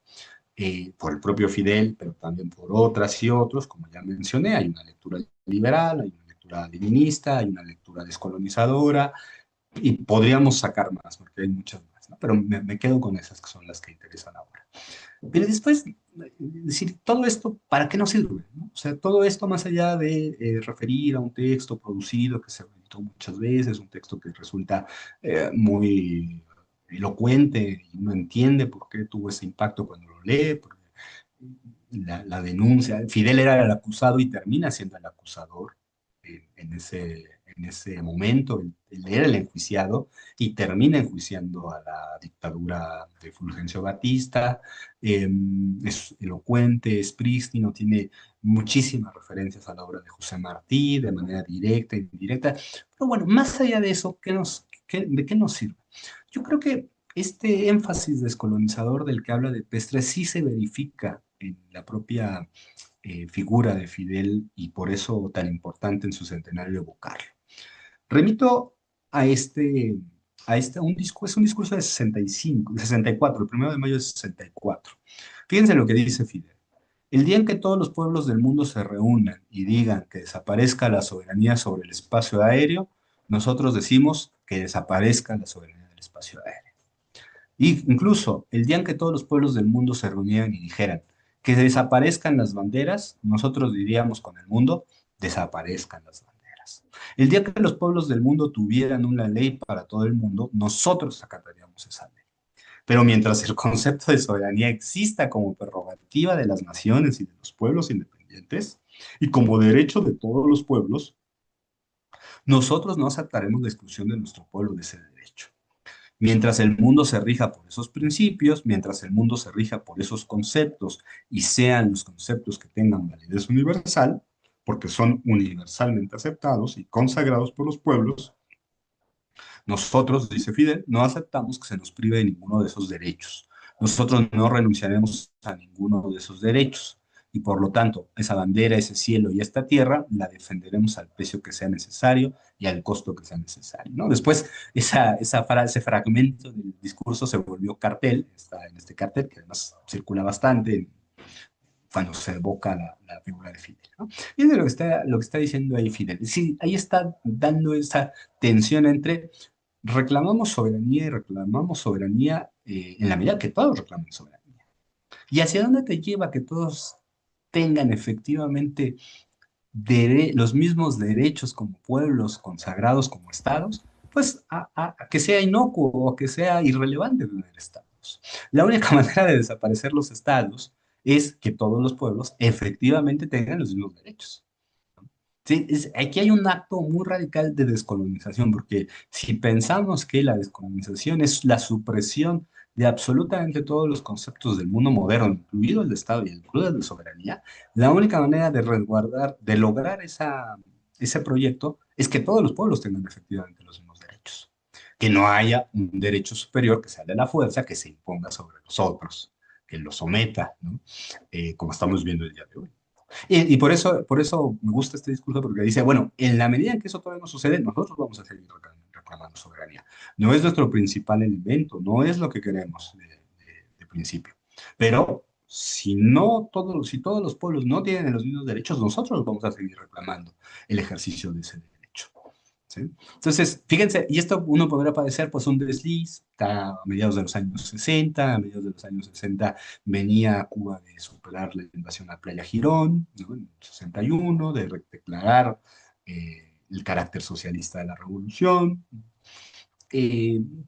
por el propio Fidel, pero también por otras y otros, como ya mencioné, hay una lectura liberal, hay una lectura leninista, hay una lectura descolonizadora, y podríamos sacar más, porque hay muchas más, ¿no? Pero me quedo con esas que son las que interesan ahora. Pero después, decir, todo esto, ¿para qué nos sirve? ¿No? O sea, todo esto más allá de referir a un texto producido que se editó muchas veces, un texto que resulta muy elocuente y uno entiende por qué tuvo ese impacto cuando lo lee, porque la denuncia, Fidel era el acusado y termina siendo el acusador en ese momento, él era el enjuiciado y termina enjuiciando a la dictadura de Fulgencio Batista. eh, es elocuente, es prístino, tiene muchísimas referencias a la obra de José Martí de manera directa e indirecta. Pero bueno, más allá de eso, ¿de qué nos sirve? Yo creo que este énfasis descolonizador del que habla de Pestre sí se verifica en la propia figura de Fidel y por eso tan importante en su centenario evocarlo. Remito a un discurso, es un discurso de 65, de 64, el 1 de mayo de 64. Fíjense lo que dice Fidel. El día en que todos los pueblos del mundo se reúnan y digan que desaparezca la soberanía sobre el espacio aéreo, nosotros decimos que desaparezca la soberanía del espacio aéreo. Y incluso el día en que todos los pueblos del mundo se reunieran y dijeran que desaparezcan las banderas, nosotros diríamos con el mundo, desaparezcan las banderas. El día que los pueblos del mundo tuvieran una ley para todo el mundo, nosotros acataríamos esa ley. Pero mientras el concepto de soberanía exista como prerrogativa de las naciones y de los pueblos independientes, y como derecho de todos los pueblos, nosotros no aceptaremos la exclusión de nuestro pueblo de ese derecho. Mientras el mundo se rija por esos principios, mientras el mundo se rija por esos conceptos y sean los conceptos que tengan validez universal, porque son universalmente aceptados y consagrados por los pueblos, nosotros, dice Fidel, no aceptamos que se nos prive de ninguno de esos derechos. Nosotros no renunciaremos a ninguno de esos derechos y por lo tanto esa bandera, ese cielo y esta tierra la defenderemos al precio que sea necesario y al costo que sea necesario, ¿no? Después ese fragmento del discurso se volvió cartel, está en este cartel que además circula bastante cuando se evoca la figura de Fidel, ¿no? Y es de lo que está diciendo ahí Fidel. Sí, ahí está dando esa tensión entre reclamamos soberanía en la medida que todos reclaman soberanía. ¿Y hacia dónde te lleva que todos tengan efectivamente los mismos derechos como pueblos consagrados como estados? Pues a que sea inocuo o a que sea irrelevante tener estados. La única manera de desaparecer los estados es que todos los pueblos efectivamente tengan los mismos derechos. Sí, aquí hay un acto muy radical de descolonización, porque si pensamos que la descolonización es la supresión de absolutamente todos los conceptos del mundo moderno, incluido el de Estado y incluido el de soberanía, la única manera de resguardar, de lograr ese proyecto es que todos los pueblos tengan efectivamente los mismos derechos. Que no haya un derecho superior que sea de la fuerza, que se imponga sobre los otros, que los someta, ¿no? Como estamos viendo el día de hoy. Y por eso me gusta este discurso, porque dice, bueno, en la medida en que eso todavía no sucede, nosotros vamos a seguir reclamando soberanía. No es nuestro principal elemento, no es lo que queremos de principio. Pero si todos los pueblos no tienen los mismos derechos, nosotros vamos a seguir reclamando el ejercicio de ese derecho. ¿Sí? Entonces, fíjense, y esto uno podrá padecer pues un desliz, a mediados de los años 60, a mediados de los años 60 venía Cuba de superar la invasión a Playa Girón, ¿no? En el 61, de declarar el carácter socialista de la revolución.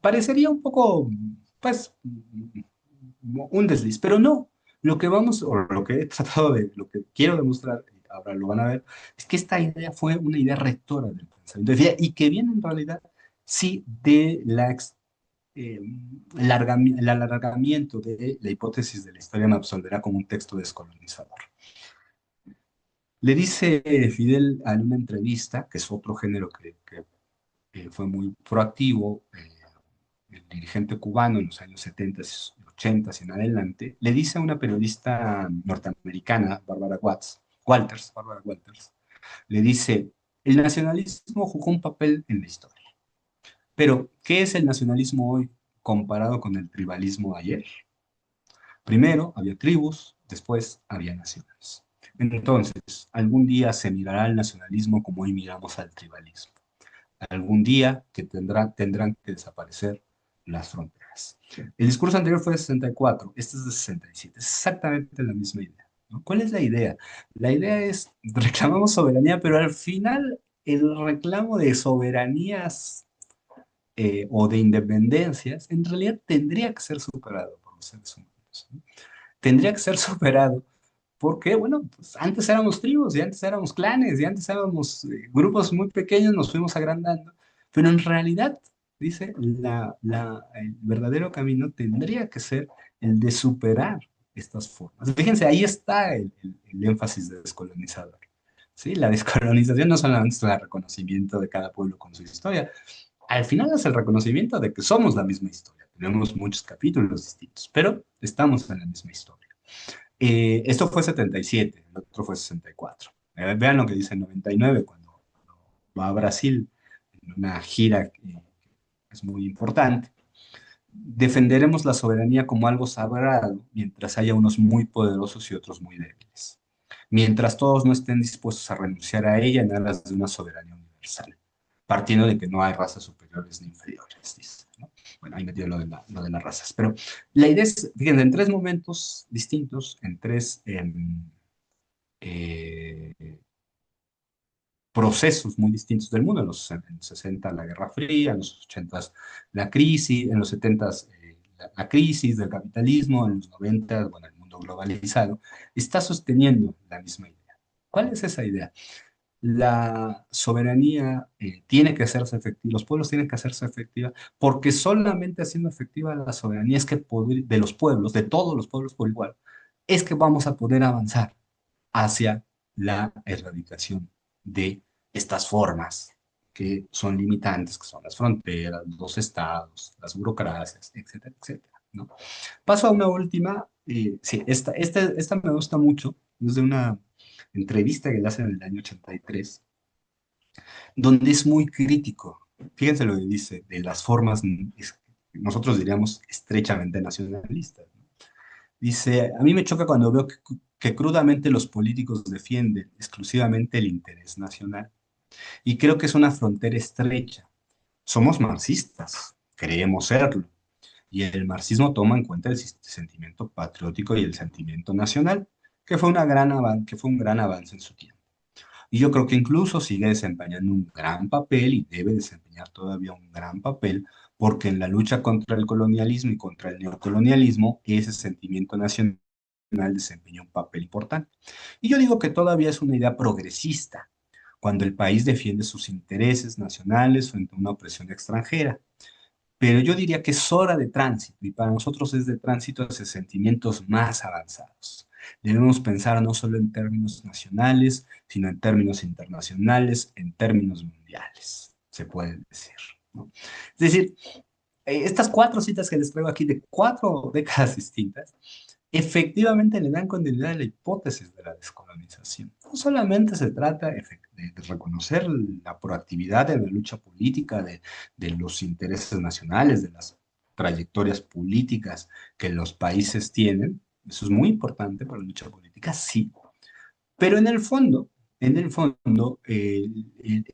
Parecería un poco, pues, un desliz, pero no. Lo que vamos, o lo que he tratado de, lo que quiero demostrar, y ahora lo van a ver, es que esta idea fue una idea rectora del pensamiento de Fidel y que viene en realidad, sí, de eh, el alargamiento de la hipótesis de la historia me absolverá como un texto descolonizador. Le dice Fidel en una entrevista, que es otro género que fue muy proactivo, el dirigente cubano en los años 70 y 80 y en adelante, le dice a una periodista norteamericana, Bárbara Walters, le dice, el nacionalismo jugó un papel en la historia, pero ¿qué es el nacionalismo hoy comparado con el tribalismo ayer? Primero había tribus, después había naciones. Entonces, algún día se mirará el nacionalismo como hoy miramos al tribalismo. Algún día que tendrán que desaparecer las fronteras. El discurso anterior fue de 64, este es de 67, es exactamente la misma idea, ¿no? ¿Cuál es la idea? La idea es, reclamamos soberanía, pero al final el reclamo de soberanías o de independencias en realidad tendría que ser superado por los seres humanos, ¿no? Tendría que ser superado porque, bueno, pues antes éramos tribus y antes éramos clanes y antes éramos grupos muy pequeños, nos fuimos agrandando, pero en realidad, dice, el verdadero camino tendría que ser el de superar estas formas. Fíjense, ahí está el énfasis de descolonizador. ¿Sí? La descolonización no solamente es el reconocimiento de cada pueblo con su historia, al final es el reconocimiento de que somos la misma historia. Tenemos muchos capítulos distintos, pero estamos en la misma historia. Esto fue 77, el otro fue 64. Vean lo que dice en 99 cuando va a Brasil en una gira que es muy importante. Defenderemos la soberanía como algo sagrado mientras haya unos muy poderosos y otros muy débiles. Mientras todos no estén dispuestos a renunciar a ella en aras de una soberanía universal, partiendo de que no hay razas superiores ni inferiores, dice, ¿no? Bueno, ahí metido lo de las razas. Pero la idea es, fíjense, en tres momentos distintos, en tres eh, procesos muy distintos del mundo. En los 60 la Guerra Fría, en los 80 la crisis, en los 70 la crisis del capitalismo, en los 90, bueno, el mundo globalizado, está sosteniendo la misma idea. ¿Cuál es esa idea? La soberanía tiene que hacerse efectiva, los pueblos tienen que hacerse efectiva, porque solamente haciendo efectiva la soberanía es que de los pueblos, de todos los pueblos por igual, es que vamos a poder avanzar hacia la erradicación de estas formas que son limitantes, que son las fronteras, los estados, las burocracias, etcétera, etcétera, ¿no? Paso a una última, sí, esta me gusta mucho, es de una entrevista que le hacen en el año 83, donde es muy crítico. Fíjense lo que dice, de las formas, nosotros diríamos estrechamente nacionalistas, ¿no? Dice, a mí me choca cuando veo que crudamente los políticos defienden exclusivamente el interés nacional. Y creo que es una frontera estrecha. Somos marxistas, creemos serlo. Y el marxismo toma en cuenta el sentimiento patriótico y el sentimiento nacional, que fue un gran avance en su tiempo. Y yo creo que incluso sigue desempeñando un gran papel y debe desempeñar todavía un gran papel, porque en la lucha contra el colonialismo y contra el neocolonialismo, ese sentimiento nacional desempeña un papel importante. Y yo digo que todavía es una idea progresista, cuando el país defiende sus intereses nacionales frente a una opresión extranjera. Pero yo diría que es hora de tránsito, y para nosotros es de tránsito hacia sentimientos más avanzados. Debemos pensar no solo en términos nacionales, sino en términos internacionales, en términos mundiales, se puede decir, ¿no? Es decir, estas cuatro citas que les traigo aquí de cuatro décadas distintas, efectivamente le dan continuidad a la hipótesis de la descolonización. No solamente se trata de reconocer la proactividad en la lucha política de los intereses nacionales, de las trayectorias políticas que los países tienen, eso es muy importante para la lucha política, sí, pero en el fondo,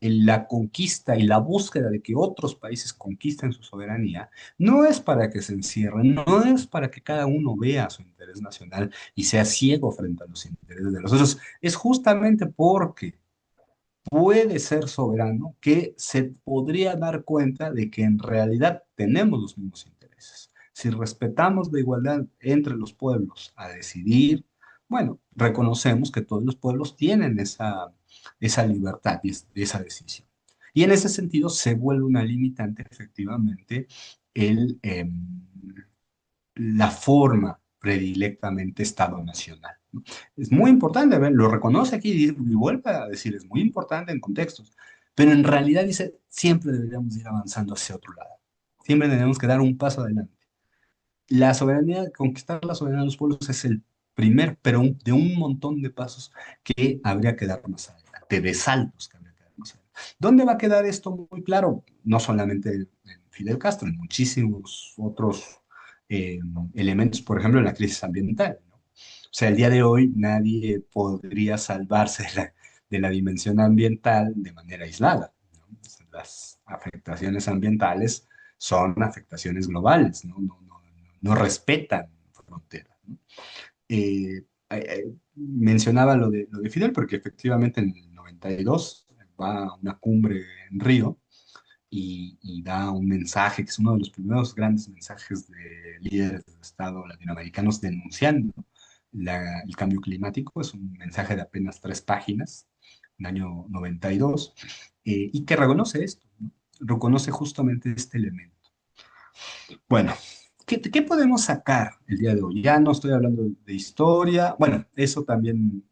la conquista y la búsqueda de que otros países conquisten su soberanía no es para que se encierren, no es para que cada uno vea su interés nacional y sea ciego frente a los intereses de los otros, es justamente porque puede ser soberano que se podría dar cuenta de que en realidad tenemos los mismos intereses. Si respetamos la igualdad entre los pueblos a decidir, bueno, reconocemos que todos los pueblos tienen esa libertad y esa decisión. Y en ese sentido se vuelve una limitante efectivamente el, la forma predilectamente Estado Nacional, ¿no? Es muy importante, ¿ven? Lo reconoce aquí y vuelve a decir, es muy importante en contextos, pero en realidad dice, siempre deberíamos ir avanzando hacia otro lado. Siempre tenemos que dar un paso adelante. La soberanía, conquistar la soberanía de los pueblos es el primer, pero de un montón de pasos que habría que dar más adelante, de saltos que habría que dar más adelante. ¿Dónde va a quedar esto muy claro? No solamente en Fidel Castro, en muchísimos otros eh, elementos, por ejemplo, en la crisis ambiental, ¿no? O sea, el día de hoy nadie podría salvarse de la dimensión ambiental de manera aislada, ¿no? Las afectaciones ambientales son afectaciones globales, ¿no? No respetan fronteras, ¿no? Mencionaba lo de Fidel porque efectivamente en el 92 va a una cumbre en Río y da un mensaje que es uno de los primeros grandes mensajes de líderes de Estado latinoamericanos denunciando el cambio climático. Es un mensaje de apenas 3 páginas, en el año 92, y que reconoce esto, ¿no? Reconoce justamente este elemento. Bueno, ¿qué podemos sacar el día de hoy? Ya no estoy hablando de historia. Bueno, eso también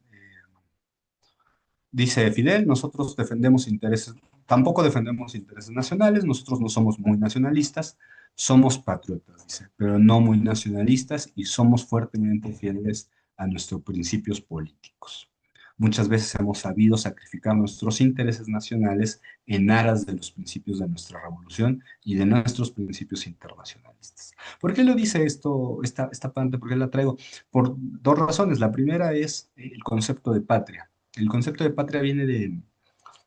dice Fidel, nosotros defendemos intereses, tampoco defendemos intereses nacionales, nosotros no somos muy nacionalistas, somos patriotas, dice, pero no muy nacionalistas y somos fuertemente fieles a nuestros principios políticos. Muchas veces hemos sabido sacrificar nuestros intereses nacionales en aras de los principios de nuestra revolución y de nuestros principios internacionalistas. ¿Por qué lo dice esto, esta parte? ¿Por qué la traigo? Por dos razones. La primera es el concepto de patria. El concepto de patria viene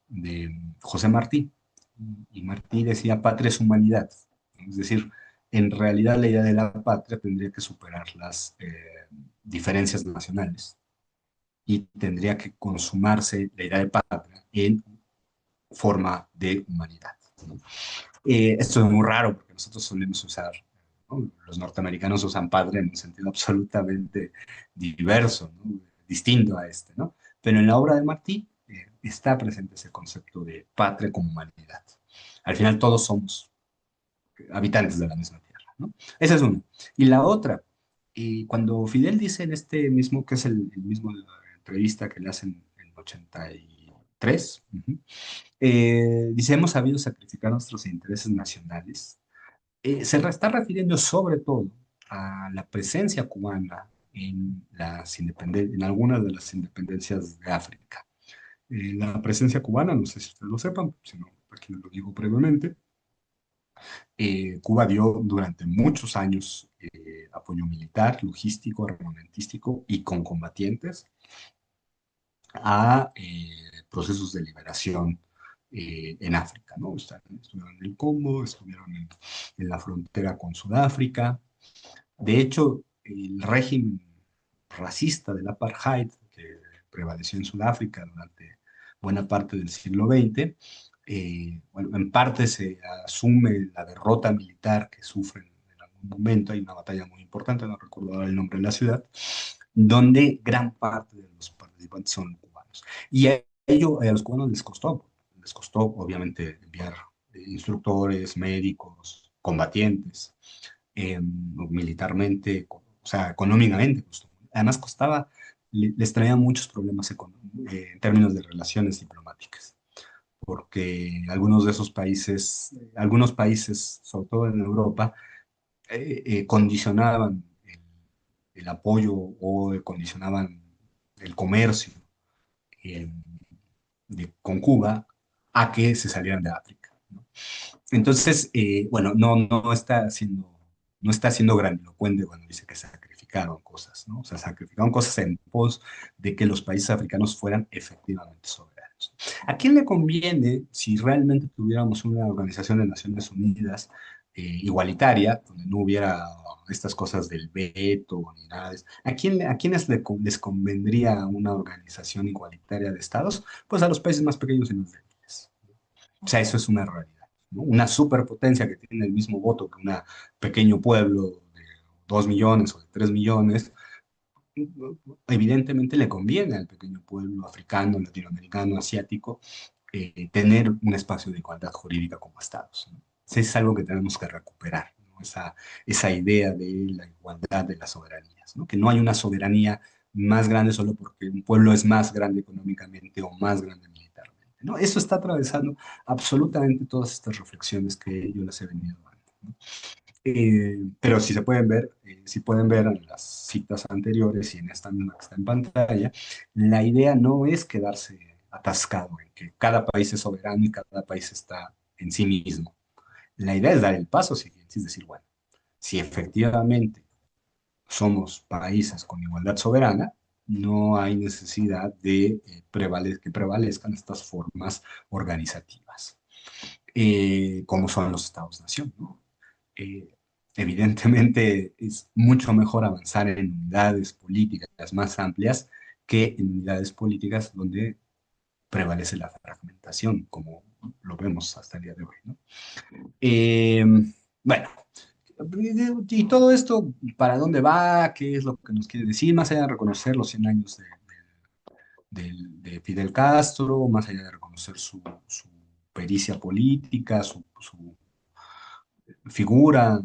de José Martí, y Martí decía patria es humanidad. Es decir, en realidad la idea de la patria tendría que superar las diferencias nacionales y tendría que consumarse la idea de patria en forma de humanidad, ¿no? Esto es muy raro porque nosotros solemos usar, ¿no? Los norteamericanos usan padre en un sentido absolutamente diverso, ¿no? Distinto a este, ¿no? Pero en la obra de Martí está presente ese concepto de patria como humanidad. Al final todos somos habitantes de la misma tierra, ¿no? Esa es una. Y la otra, cuando Fidel dice en este mismo, que es el mismo de la entrevista que le hacen en el 83, dice, hemos sabido sacrificar nuestros intereses nacionales. Está refiriendo sobre todo a la presencia cubana en algunas de las independencias de África. La presencia cubana, no sé si ustedes lo sepan, si no, aquí lo digo brevemente. Cuba dio durante muchos años apoyo militar, logístico, armamentístico y con combatientes a procesos de liberación en África, ¿no? Estuvieron en el Congo, estuvieron en la frontera con Sudáfrica. De hecho, el régimen racista del apartheid que prevaleció en Sudáfrica durante buena parte del siglo XX, bueno, en parte se asume la derrota militar que sufren en algún momento. Hay una batalla muy importante, no recuerdo ahora el nombre de la ciudad, donde gran parte de los participantes son cubanos. Y a los cubanos les costó obviamente enviar instructores, médicos, combatientes, militarmente, o sea, económicamente costó. Además costaba, les traía muchos problemas en términos de relaciones diplomáticas, porque algunos de esos países, algunos países, sobre todo en Europa, condicionaban el apoyo o condicionaban el comercio eh, con Cuba a que se salieran de África, ¿no? Entonces, bueno, no está siendo grandilocuente cuando dice que sacrificaron cosas, ¿no? O sea, sacrificaron cosas en pos de que los países africanos fueran efectivamente soberanos. ¿A quién le conviene, si realmente tuviéramos una organización de Naciones Unidas igualitaria, donde no hubiera estas cosas del veto ni nada de eso? ¿A quiénes les convendría una organización igualitaria de estados? Pues a los países más pequeños y más débiles. O sea, eso es una realidad, ¿no? Una superpotencia que tiene el mismo voto que un pequeño pueblo de 2 millones o de 3 millones, evidentemente le conviene al pequeño pueblo africano, latinoamericano, asiático, tener un espacio de igualdad jurídica como estados, ¿no? Eso es algo que tenemos que recuperar, ¿no? Esa idea de la igualdad de las soberanías, ¿no? Que no hay una soberanía más grande solo porque un pueblo es más grande económicamente o más grande militarmente, ¿no? Eso está atravesando absolutamente todas estas reflexiones que yo les he venido dando. Pero si se pueden ver, si pueden ver en las citas anteriores y en esta misma que está en pantalla, la idea no es quedarse atascado en que cada país es soberano y cada país está en sí mismo. La idea es dar el paso siguiente, es decir, bueno, si efectivamente somos países con igualdad soberana, no hay necesidad de que prevalezcan estas formas organizativas, como son los estados-nación, ¿no? Eh, Evidentemente es mucho mejor avanzar en unidades políticas más amplias que en unidades políticas donde prevalece la fragmentación, como lo vemos hasta el día de hoy, ¿no? Eh, bueno, y todo esto, ¿para dónde va? ¿Qué es lo que nos quiere decir? Más allá de reconocer los 100 años de Fidel Castro, más allá de reconocer su pericia política, su figura,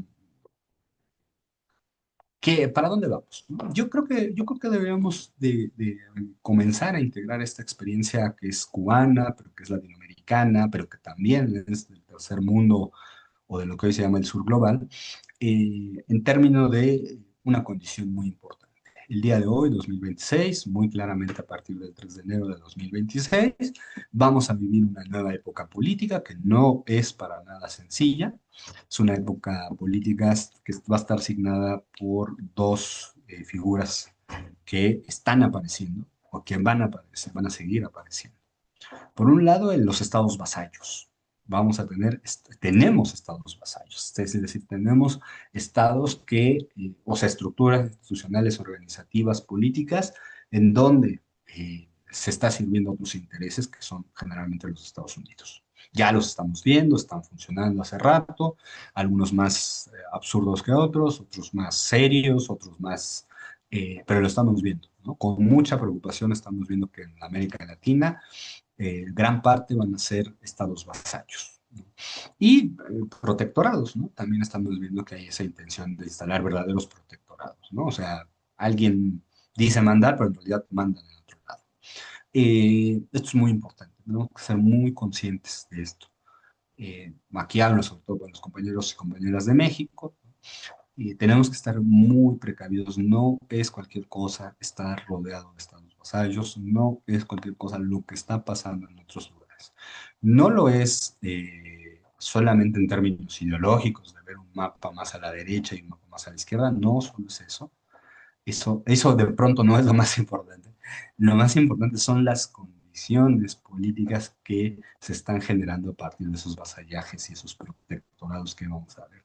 ¿para dónde vamos? ¿No? Yo creo que deberíamos de comenzar a integrar esta experiencia que es cubana, pero que es latinoamericana, pero que también es del tercer mundo o de lo que hoy se llama el sur global, en términos de una condición muy importante. El día de hoy, 2026, muy claramente a partir del 3 de enero de 2026, vamos a vivir una nueva época política que no es para nada sencilla. Es una época política que va a estar signada por dos figuras que están apareciendo o que van a aparecer, van a seguir apareciendo. Por un lado, en los estados vasallos. Tenemos estados vasallos, es decir, tenemos estados o sea, estructuras institucionales, organizativas, políticas, en donde se está sirviendo a otros intereses, que son generalmente los Estados Unidos. Ya los estamos viendo, están funcionando hace rato, algunos más absurdos que otros más serios, otros más, pero lo estamos viendo, ¿no? Con mucha preocupación estamos viendo que en América Latina gran parte van a ser estados vasallos, ¿no? Y protectorados, ¿no? También estamos viendo que hay esa intención de instalar verdaderos protectorados, ¿no? O sea, alguien dice mandar, pero en realidad mandan en otro lado. Esto es muy importante, tenemos que ser muy conscientes de esto. Aquí hablo sobre todo con los compañeros y compañeras de México, y tenemos que estar muy precavidos. No es cualquier cosa estar rodeado de estados vasallos, no es cualquier cosa lo que está pasando en otros lugares. No lo es solamente en términos ideológicos, de ver un mapa más a la derecha y un mapa más a la izquierda, no solo es eso. Eso de pronto no es lo más importante. Lo más importante son las condiciones políticas que se están generando a partir de esos vasallajes y esos protectorados que vamos a ver.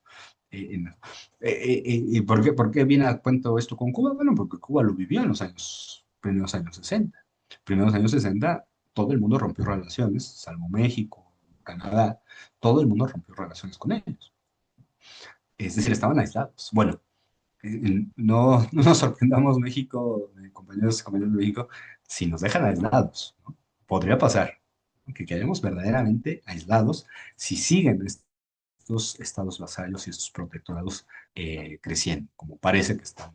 ¿Y por qué viene a cuento esto con Cuba? Bueno, porque Cuba lo vivió en los primeros años 60. Primeros años 60, todo el mundo rompió relaciones, salvo México, Canadá, todo el mundo rompió relaciones con ellos. Es decir, estaban aislados. Bueno, no nos sorprendamos México, compañeros y compañeras de México, si nos dejan aislados, ¿no? Podría pasar que quedemos verdaderamente aislados si siguen estos estados vasallos y estos protectorados creciendo, como parece que están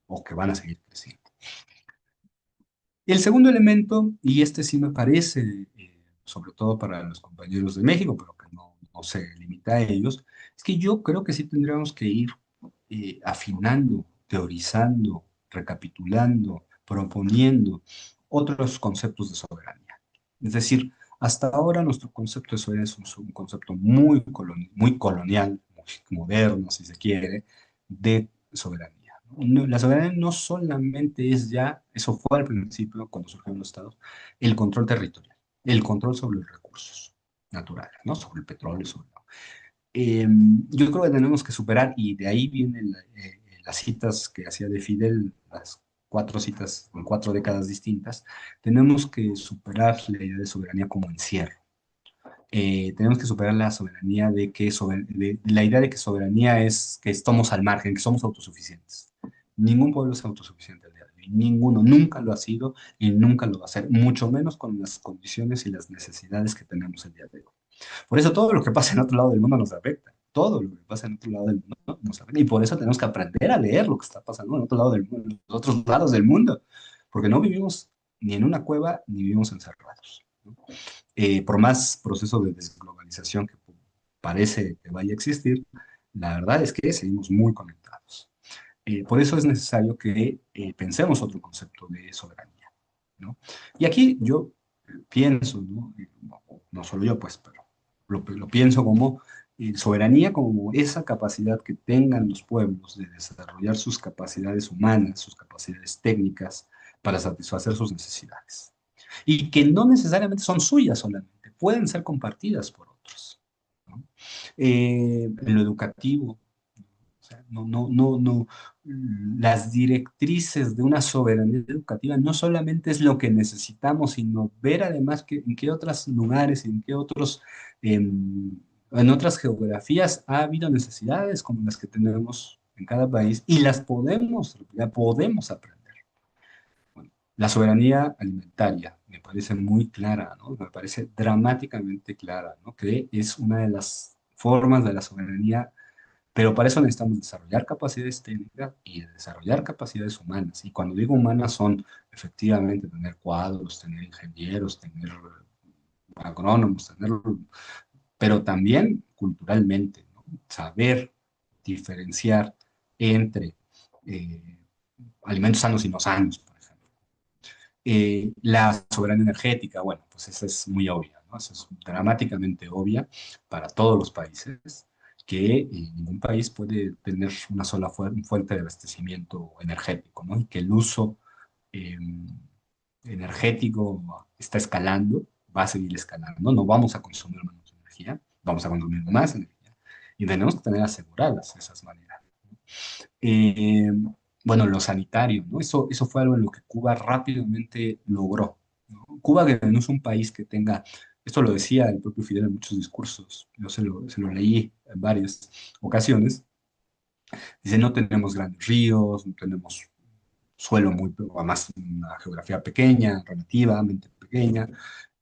o que van a seguir creciendo. Y el segundo elemento, y este sí me parece, sobre todo para los compañeros de México, pero que no se limita a ellos, es que yo creo que sí tendríamos que ir afinando, teorizando, recapitulando, proponiendo otros conceptos de soberanía. Es decir, hasta ahora nuestro concepto de soberanía es un concepto muy colonial, muy moderno, si se quiere, de soberanía. La soberanía no solamente es ya, eso fue al principio cuando surgieron los estados, el control territorial, el control sobre los recursos naturales, ¿no? Sobre el petróleo, sobre eh, yo creo que tenemos que superar, y de ahí vienen las citas que hacía de Fidel, las 4 citas en 4 décadas distintas, tenemos que superar la idea de soberanía como encierro. Tenemos que superar la soberanía de la idea de que soberanía es que estamos al margen, que somos autosuficientes. Ningún pueblo es autosuficiente al día de hoy, ninguno, nunca lo ha sido y nunca lo va a ser, mucho menos con las condiciones y las necesidades que tenemos el día de hoy. Por eso todo lo que pasa en otro lado del mundo nos afecta. Todo lo que pasa en otro lado del mundo nos afecta. Y por eso tenemos que aprender a leer lo que está pasando en otro lado del mundo, en los otros lados del mundo. Porque no vivimos ni en una cueva ni vivimos encerrados, ¿no? Por más proceso de desglobalización que parece que vaya a existir, la verdad es que seguimos muy conectados. Por eso es necesario que pensemos otro concepto de soberanía, ¿no? Y aquí yo pienso, ¿no? No solo yo, pues, pero lo pienso como soberanía, como esa capacidad que tengan los pueblos de desarrollar sus capacidades humanas, sus capacidades técnicas para satisfacer sus necesidades. Y que no necesariamente son suyas solamente, pueden ser compartidas por otros, ¿no? En lo educativo, o sea, no. Las directrices de una soberanía educativa no solamente es lo que necesitamos, sino ver además en qué otros lugares, en otras geografías ha habido necesidades como las que tenemos en cada país y ya podemos aprender. Bueno, la soberanía alimentaria me parece muy clara, ¿no? Me parece dramáticamente clara, ¿no? Que es una de las formas de la soberanía, pero para eso necesitamos desarrollar capacidades técnicas y desarrollar capacidades humanas. Y cuando digo humanas son efectivamente tener cuadros, tener ingenieros, tener agrónomos, pero también culturalmente, ¿no? Saber diferenciar entre eh, alimentos sanos y no sanos, por ejemplo. La soberanía energética, bueno, pues esa es muy obvia, ¿no? Esa es dramáticamente obvia para todos los países, que ningún país puede tener una sola fuente de abastecimiento energético, ¿no? Y que el uso eh, energético está escalando, va a seguir escalando, no vamos a consumir menos energía, vamos a consumir más energía, y tenemos que tener aseguradas esas maneras. Eh, bueno, lo sanitario, ¿no? Eso fue algo en lo que Cuba rápidamente logró, ¿no? Cuba, que no es un país que tenga, esto lo decía el propio Fidel en muchos discursos, yo se lo leí en varias ocasiones, dice, no tenemos grandes ríos, no tenemos suelo muy, además una geografía pequeña, relativamente pequeña,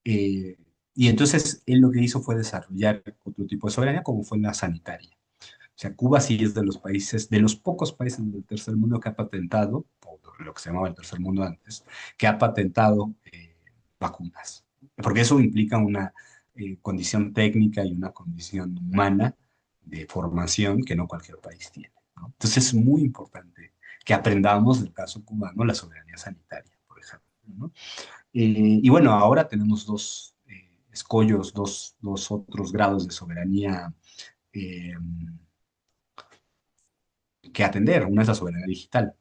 eh, y entonces él lo que hizo fue desarrollar otro tipo de soberanía, como fue la sanitaria. O sea, Cuba sí es de los países, de los pocos países del tercer mundo que ha patentado, o lo que se llamaba el tercer mundo antes, que ha patentado vacunas. Porque eso implica una condición técnica y una condición humana de formación que no cualquier país tiene, ¿no? Entonces es muy importante que aprendamos del caso cubano la soberanía sanitaria, por ejemplo, ¿no? Y bueno, ahora tenemos dos escollos, dos otros grados de soberanía eh, que atender. Una es la soberanía digital,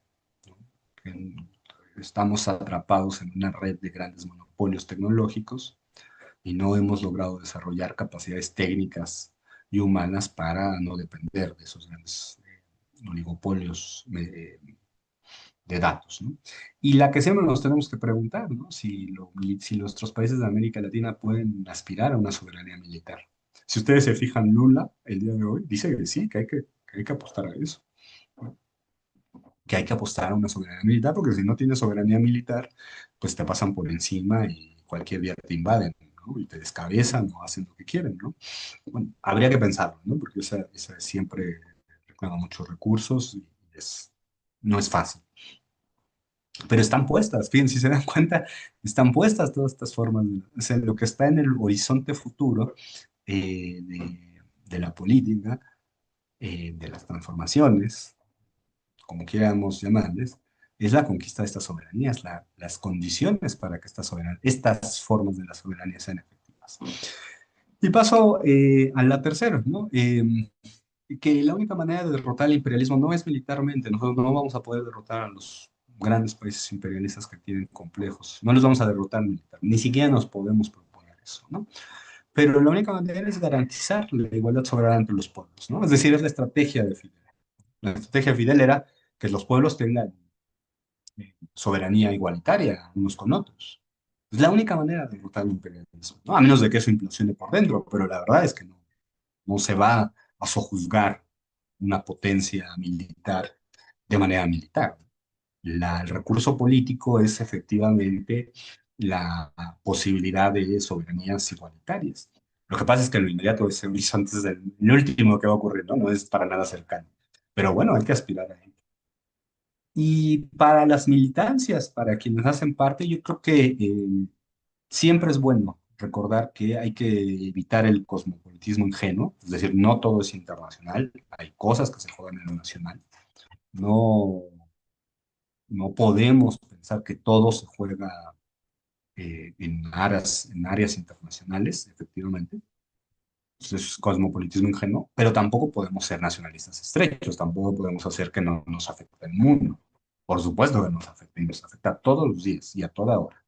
¿no? En- Estamos atrapados en una red de grandes monopolios tecnológicos y no hemos logrado desarrollar capacidades técnicas y humanas para no depender de esos grandes oligopolios de datos, ¿no? Y la que siempre nos tenemos que preguntar, ¿no? Si nuestros países de América Latina pueden aspirar a una soberanía militar. Si ustedes se fijan, Lula, el día de hoy, dice que sí, que hay que apostar a eso, ¿no? Que hay que apostar a una soberanía militar, porque si no tienes soberanía militar, pues te pasan por encima y cualquier día te invaden, ¿no? Y te descabezan o hacen lo que quieren, ¿no? Bueno, habría que pensarlo, ¿no? Porque esa siempre reclama muchos recursos y no es fácil. Pero están puestas, fíjense, si se dan cuenta, están puestas todas estas formas, o sea, lo que está en el horizonte futuro de la política, de las transformaciones, como quieramos llamarles, es la conquista de estas soberanías, las condiciones para que estas formas de la soberanía sean efectivas. Y paso a la tercera, ¿no? Que la única manera de derrotar el imperialismo no es militarmente, nosotros no vamos a poder derrotar a los grandes países imperialistas que tienen complejos, no los vamos a derrotar militar, ni siquiera nos podemos proponer eso, ¿no? Pero la única manera es garantizar la igualdad soberana entre los pueblos, ¿no? Es decir, es la estrategia de Fidel. La estrategia de Fidel era que los pueblos tengan soberanía igualitaria unos con otros. Es la única manera de derrotar el imperialismo, ¿no? A menos de que eso implosione por dentro, pero la verdad es que no se va a sojuzgar una potencia militar de manera militar. El recurso político es efectivamente la posibilidad de soberanías igualitarias. Lo que pasa es que en lo inmediato ese horizonte es el último que va a ocurrir, ¿no? No es para nada cercano. Pero bueno, hay que aspirar a ello. Y para las militancias, para quienes hacen parte, yo creo que siempre es bueno recordar que hay que evitar el cosmopolitismo ingenuo, es decir, no todo es internacional, hay cosas que se juegan en lo nacional. No, no podemos pensar que todo se juega en áreas internacionales, efectivamente. Eso es cosmopolitismo ingenuo, pero tampoco podemos ser nacionalistas estrechos, tampoco podemos hacer que no nos afecte el mundo. Por supuesto que nos afecta y nos afecta todos los días y a toda hora.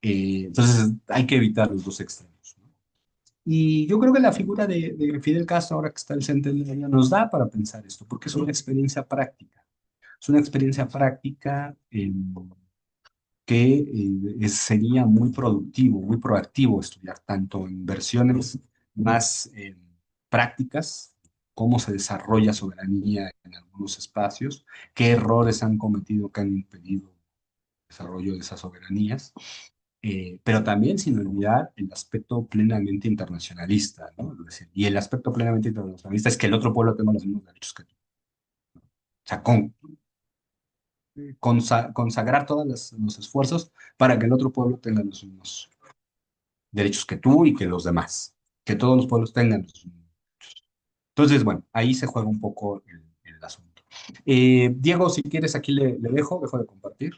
Entonces hay que evitar los dos extremos, ¿no? Y yo creo que la figura de Fidel Castro, ahora que está el centenario, nos da para pensar esto, porque es una experiencia práctica. Es una experiencia práctica que sería muy productivo, muy proactivo estudiar tanto en versiones más prácticas, cómo se desarrolla soberanía en algunos espacios, qué errores han cometido que han impedido el desarrollo de esas soberanías, pero también sin olvidar el aspecto plenamente internacionalista, ¿no? Es decir, y el aspecto plenamente internacionalista es que el otro pueblo tenga los mismos derechos que tú. O sea, consagrar todos los esfuerzos para que el otro pueblo tenga los mismos derechos que tú y que los demás, que todos los pueblos tengan los mismos. Entonces, bueno, ahí se juega un poco el asunto. Diego, si quieres, aquí le dejo de compartir.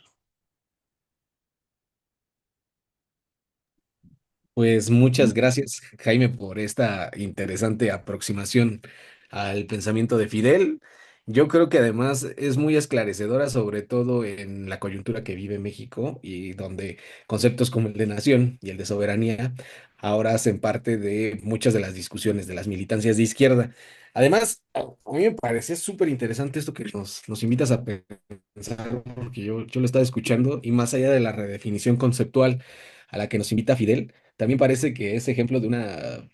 Pues muchas gracias, Jaime, por esta interesante aproximación al pensamiento de Fidel. Yo creo que además es muy esclarecedora, sobre todo en la coyuntura que vive México y donde conceptos como el de nación y el de soberanía ahora hacen parte de muchas de las discusiones de las militancias de izquierda. Además, a mí me parece súper interesante esto que nos invitas a pensar, porque yo lo estaba escuchando y más allá de la redefinición conceptual a la que nos invita Fidel, también parece que es ejemplo de una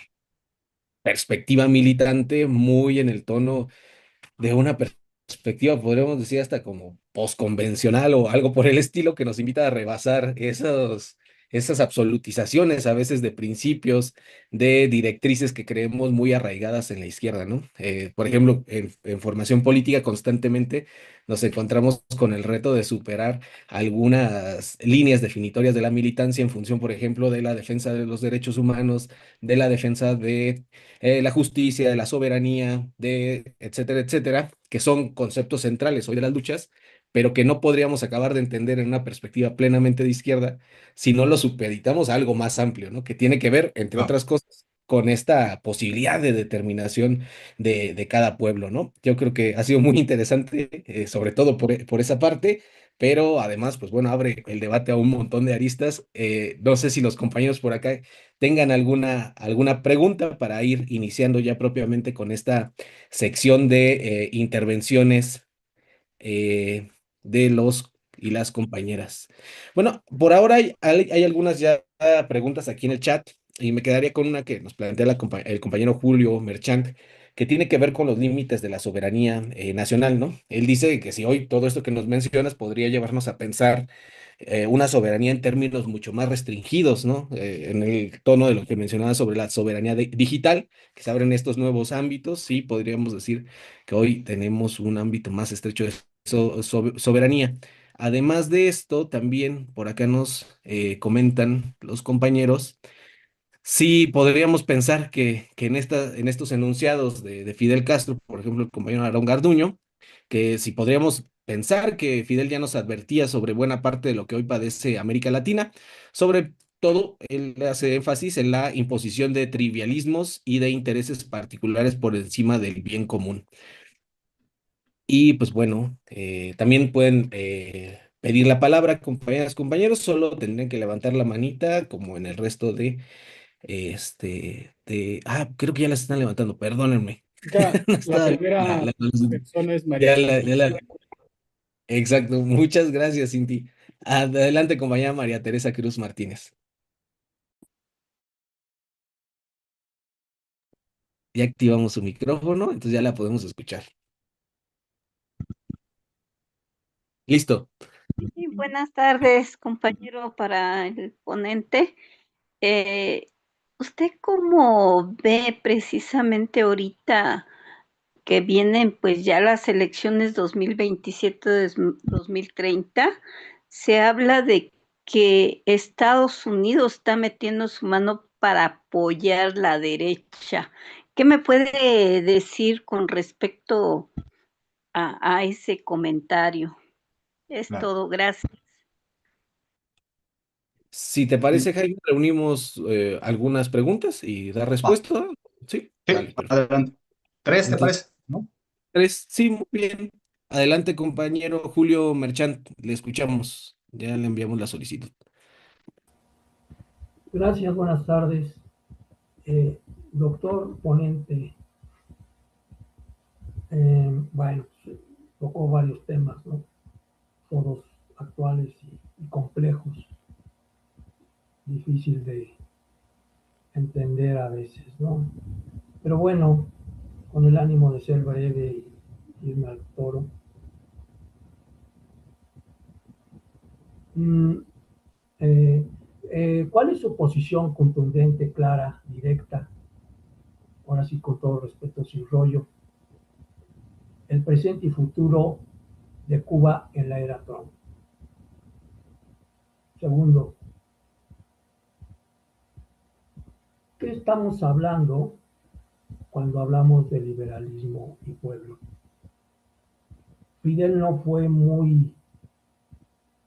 perspectiva militante muy en el tono de una perspectiva, podríamos decir, hasta como postconvencional o algo por el estilo, que nos invita a rebasar esas absolutizaciones a veces de principios, de directrices que creemos muy arraigadas en la izquierda, ¿no? Por ejemplo, en formación política constantemente nos encontramos con el reto de superar algunas líneas definitorias de la militancia en función, por ejemplo, de la defensa de los derechos humanos, de la defensa de la justicia, de la soberanía, de etcétera, etcétera, que son conceptos centrales hoy de las luchas, pero que no podríamos acabar de entender en una perspectiva plenamente de izquierda si no lo supeditamos a algo más amplio, ¿no? Que tiene que ver, entre Ah, otras cosas, con esta posibilidad de determinación de cada pueblo, ¿no? Yo creo que ha sido muy interesante, sobre todo por esa parte. Pero además, pues bueno, abre el debate a un montón de aristas. No sé si los compañeros por acá tengan alguna pregunta para ir iniciando ya propiamente con esta sección de intervenciones de los y las compañeras. Bueno, por ahora hay algunas ya preguntas aquí en el chat y me quedaría con una que nos plantea el compañero Julio Merchant, que tiene que ver con los límites de la soberanía nacional, ¿no? Él dice que si hoy todo esto que nos mencionas podría llevarnos a pensar una soberanía en términos mucho más restringidos, ¿no? En el tono de lo que mencionaba sobre la soberanía digital, que se abren estos nuevos ámbitos, sí, podríamos decir que hoy tenemos un ámbito más estrecho de soberanía. Además de esto, también por acá nos comentan los compañeros, sí podríamos pensar que en estos enunciados de Fidel Castro, por ejemplo, el compañero Aarón Garduño, que si podríamos pensar que Fidel ya nos advertía sobre buena parte de lo que hoy padece América Latina, sobre todo él hace énfasis en la imposición de trivialismos y de intereses particulares por encima del bien común. Y pues bueno, también pueden pedir la palabra, compañeras, compañeros, solo tendrían que levantar la manita como en el resto creo que ya las están levantando, perdónenme. Ya, No la estaba primera persona es María ya la- ya Teresa. la- Exacto, muchas gracias, Cinti. Adelante, compañera María Teresa Cruz Martínez. Ya activamos su micrófono, entonces ya la podemos escuchar. Listo. Sí, buenas tardes, compañero, para el ponente. Eh, ¿Usted cómo ve precisamente ahorita que vienen pues ya las elecciones 2027-2030? Se habla de que Estados Unidos está metiendo su mano para apoyar la derecha. ¿Qué me puede decir con respecto a ese comentario? Es Claro. todo, gracias. Si te Sí, parece, Jaime, reunimos algunas preguntas y dar va. respuesta. Sí, Sí, vale, perfecto. adelante. ¿Tres, te Entonces, parece? ¿No? sí, muy bien. Adelante, compañero Julio Merchant, le escuchamos. Ya le enviamos la solicitud. Gracias, buenas tardes. Doctor ponente, bueno, tocó varios temas, ¿no? Todos actuales y complejos, difícil de entender a veces, ¿no? Pero bueno, con el ánimo de ser breve y irme al toro. Mm, eh, ¿Cuál es su posición contundente, clara, directa? Ahora sí, con todo respeto, sin rollo, el presente y futuro de Cuba en la era Trump. Segundo, ¿qué estamos hablando cuando hablamos de liberalismo y pueblo? Fidel no fue muy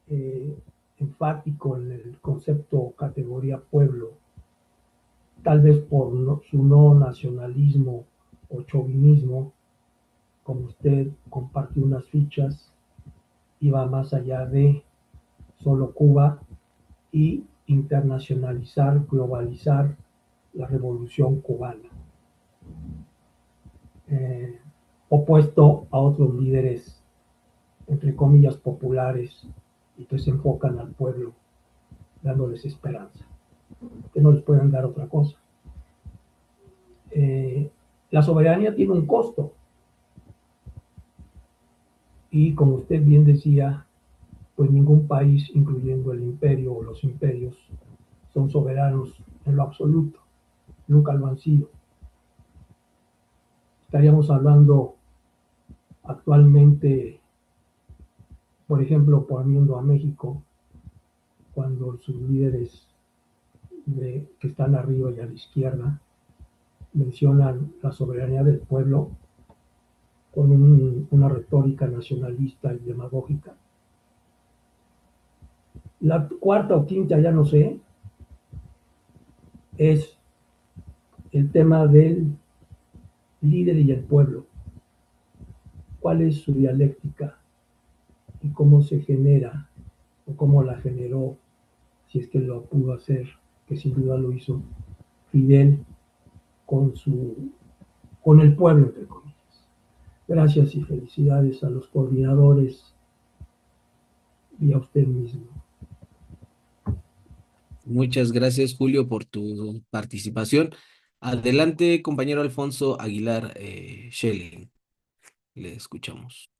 eh, enfático en el concepto categoría pueblo, tal vez por su no nacionalismo o chauvinismo, como usted compartió unas fichas, iba más allá de solo Cuba y internacionalizar, globalizar la revolución cubana, eh, opuesto a otros líderes, entre comillas, populares, y que se enfocan al pueblo, dándoles esperanza, que no les pueden dar otra cosa. La soberanía tiene un costo, y como usted bien decía, pues ningún país, incluyendo el imperio o los imperios, son soberanos en lo absoluto, nunca lo han sido. Estaríamos hablando actualmente, por ejemplo, poniendo a México, cuando sus líderes que están arriba y a la izquierda mencionan la soberanía del pueblo con una retórica nacionalista y demagógica. La cuarta o quinta, ya no sé, es el tema del líder y el pueblo. ¿Cuál es su dialéctica y cómo se genera o cómo la generó, si es que lo pudo hacer, que sin duda lo hizo Fidel con el pueblo, entre comillas? Gracias y felicidades a los coordinadores y a usted mismo. Muchas gracias, Julio, por tu participación. Adelante, compañero Alfonso Aguilar Schelling. Le escuchamos.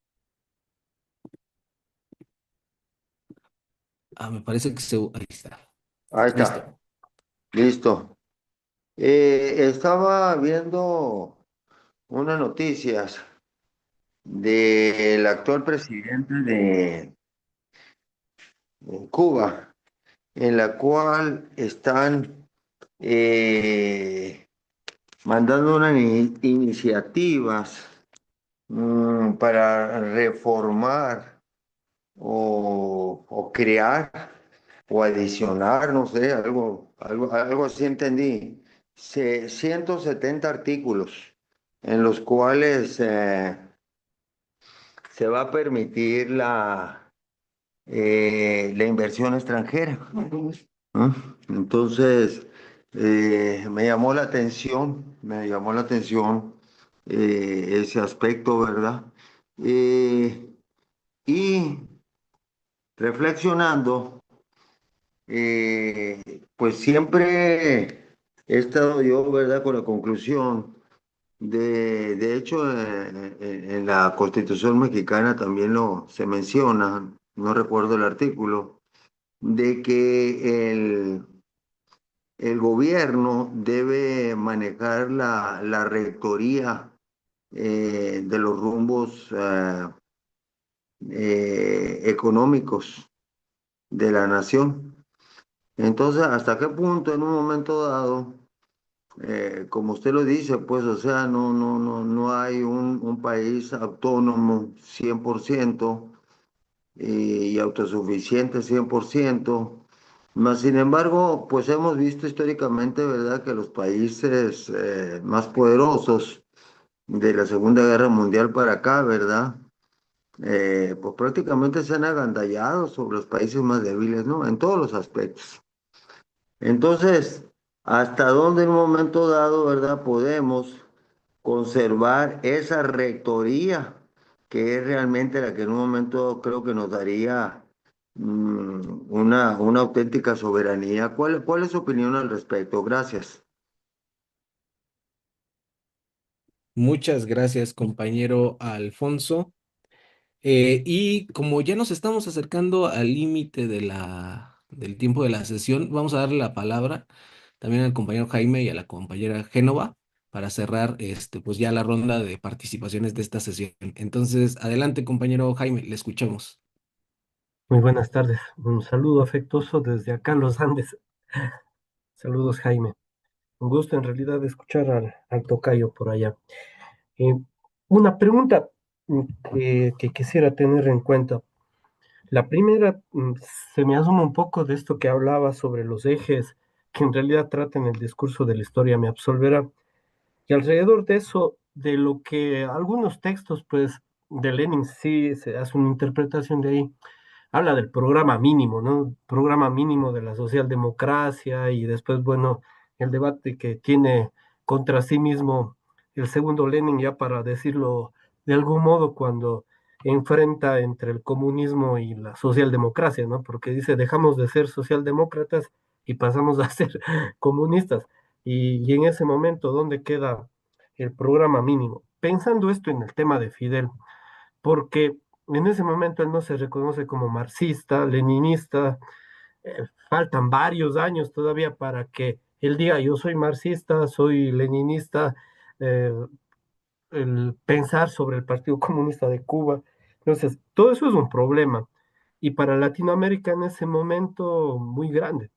Me parece que ahí está. Ahí Listo. está, listo. Estaba viendo unas noticias del actual presidente de Cuba, en la cual están mandando unas iniciativas para reformar o crear o adicionar, no sé, algo así entendí. 170 artículos en los cuales se va a permitir la inversión extranjera. ¿Ah? Entonces, me llamó la atención ese aspecto, ¿verdad? Eh, y reflexionando, pues siempre he estado yo, ¿verdad?, con la conclusión de hecho, en la Constitución mexicana también se menciona, no recuerdo el artículo, de que el gobierno debe manejar la rectoría de los rumbos económicos de la nación. Entonces, ¿hasta qué punto en un momento dado, como usted lo dice, pues, o sea, no hay un país autónomo 100% y autosuficiente 100%? Mas, sin embargo, pues hemos visto históricamente, ¿verdad?, que los países más poderosos de la Segunda Guerra Mundial para acá, ¿verdad? Pues prácticamente se han agandallado sobre los países más débiles, ¿no? En todos los aspectos. Entonces, ¿hasta dónde en un momento dado, ¿verdad?, podemos conservar esa rectoría que es realmente la que en un momento creo que nos daría una auténtica soberanía? ¿Cuál es su opinión al respecto? Gracias. Muchas gracias, compañero Alfonso. Y como ya nos estamos acercando al límite del tiempo de la sesión, vamos a darle la palabra también al compañero Jaime y a la compañera Génova para cerrar pues ya la ronda de participaciones de esta sesión. Entonces, adelante, compañero Jaime, le escuchamos. Muy buenas tardes. Un saludo afectuoso desde acá, los Andes. Saludos, Jaime. Un gusto en realidad escuchar al tocayo por allá. Eh, una pregunta mm, que quisiera tener en cuenta. La primera, se me asoma un poco de esto que hablaba sobre los ejes que en realidad tratan el discurso de la historia, me absolverá. Y alrededor de eso, de lo que algunos textos, pues, de Lenin sí se hace una interpretación de ahí, habla del programa mínimo, ¿no? Programa mínimo de la socialdemocracia y después, bueno, el debate que tiene contra sí mismo el segundo Lenin, ya para decirlo de algún modo, cuando enfrenta entre el comunismo y la socialdemocracia, ¿no? Porque dice, dejamos de ser socialdemócratas y pasamos a ser comunistas. Y en ese momento, ¿dónde queda el programa mínimo? Pensando esto en el tema de Fidel, porque en ese momento él no se reconoce como marxista, leninista, faltan varios años todavía para que él diga yo soy marxista, soy leninista, eh, el pensar sobre el Partido Comunista de Cuba. Entonces, todo eso es un problema. Y para Latinoamérica en ese momento muy grande.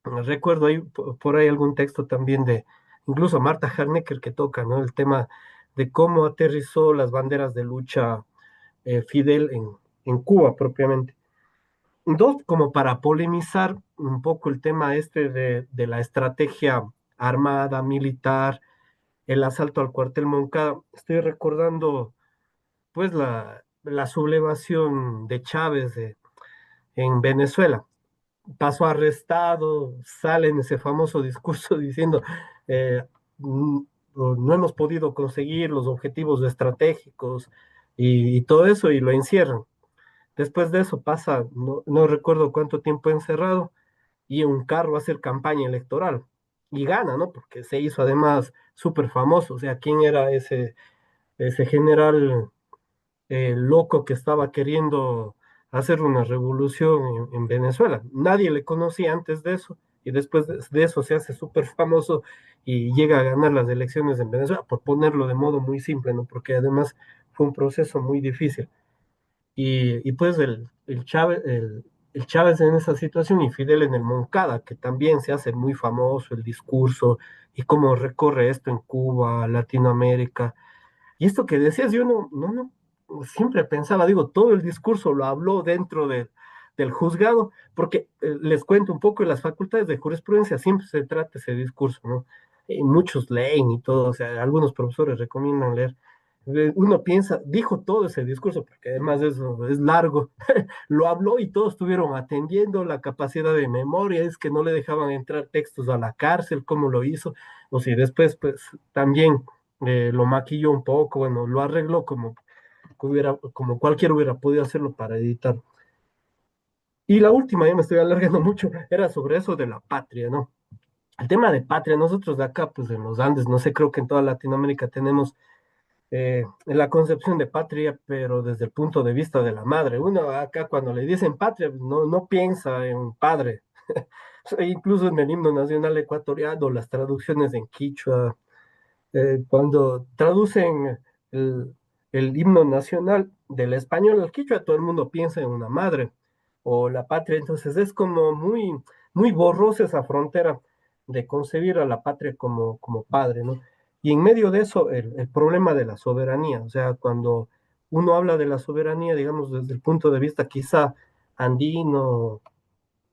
Recuerdo ahí por ahí algún texto también de incluso Marta Harnecker que toca, ¿no? El tema de cómo aterrizó las banderas de lucha Fidel en Cuba propiamente. Dos, como para polemizar un poco el tema este de la estrategia armada, militar, el asalto al cuartel Moncada. Estoy recordando pues la sublevación de Chávez en Venezuela. Pasó arrestado, sale en ese famoso discurso diciendo, eh, no hemos podido conseguir los objetivos estratégicos y todo eso y lo encierran. Después de eso pasa, no recuerdo cuánto tiempo encerrado, y un carro a hacer campaña electoral. Y gana, ¿no? Porque se hizo además súper famoso. O sea, ¿quién era ese general loco que estaba queriendo hacer una revolución en Venezuela? Nadie le conocía antes de eso. Y después de eso se hace súper famoso y llega a ganar las elecciones en Venezuela, por ponerlo de modo muy simple, ¿no? Porque además fue un proceso muy difícil. Y pues el Chávez en esa situación y Fidel en el Moncada, que también se hace muy famoso el discurso y cómo recorre esto en Cuba, Latinoamérica. Y esto que decías, yo siempre pensaba, digo, todo el discurso lo habló dentro del juzgado, porque les cuento un poco, en las facultades de jurisprudencia siempre se trata ese discurso, ¿no? Y muchos leen y todo, o sea, algunos profesores recomiendan leer. Uno piensa, dijo todo ese discurso, porque además eso es largo, lo habló y todos estuvieron atendiendo la capacidad de memoria, es que no le dejaban entrar textos a la cárcel, cómo lo hizo, o si después, pues también lo maquilló un poco, bueno, lo arregló como cualquiera hubiera podido hacerlo para editar. Y la última, ya me estoy alargando mucho, era sobre eso de la patria, ¿no? El tema de patria, nosotros de acá, pues en los Andes, no sé, creo que en toda Latinoamérica tenemos la concepción de patria, pero desde el punto de vista de la madre. Uno acá cuando le dicen patria, no piensa en un padre. Incluso en el himno nacional ecuatoriano, las traducciones en quichua, cuando traducen el, el himno nacional del español al quichua, todo el mundo piensa en una madre. o la patria. Entonces es como muy borrosa esa frontera de concebir a la patria como padre, ¿no? Y en medio de eso, el problema de la soberanía, o sea, cuando uno habla de la soberanía, digamos, desde el punto de vista quizá andino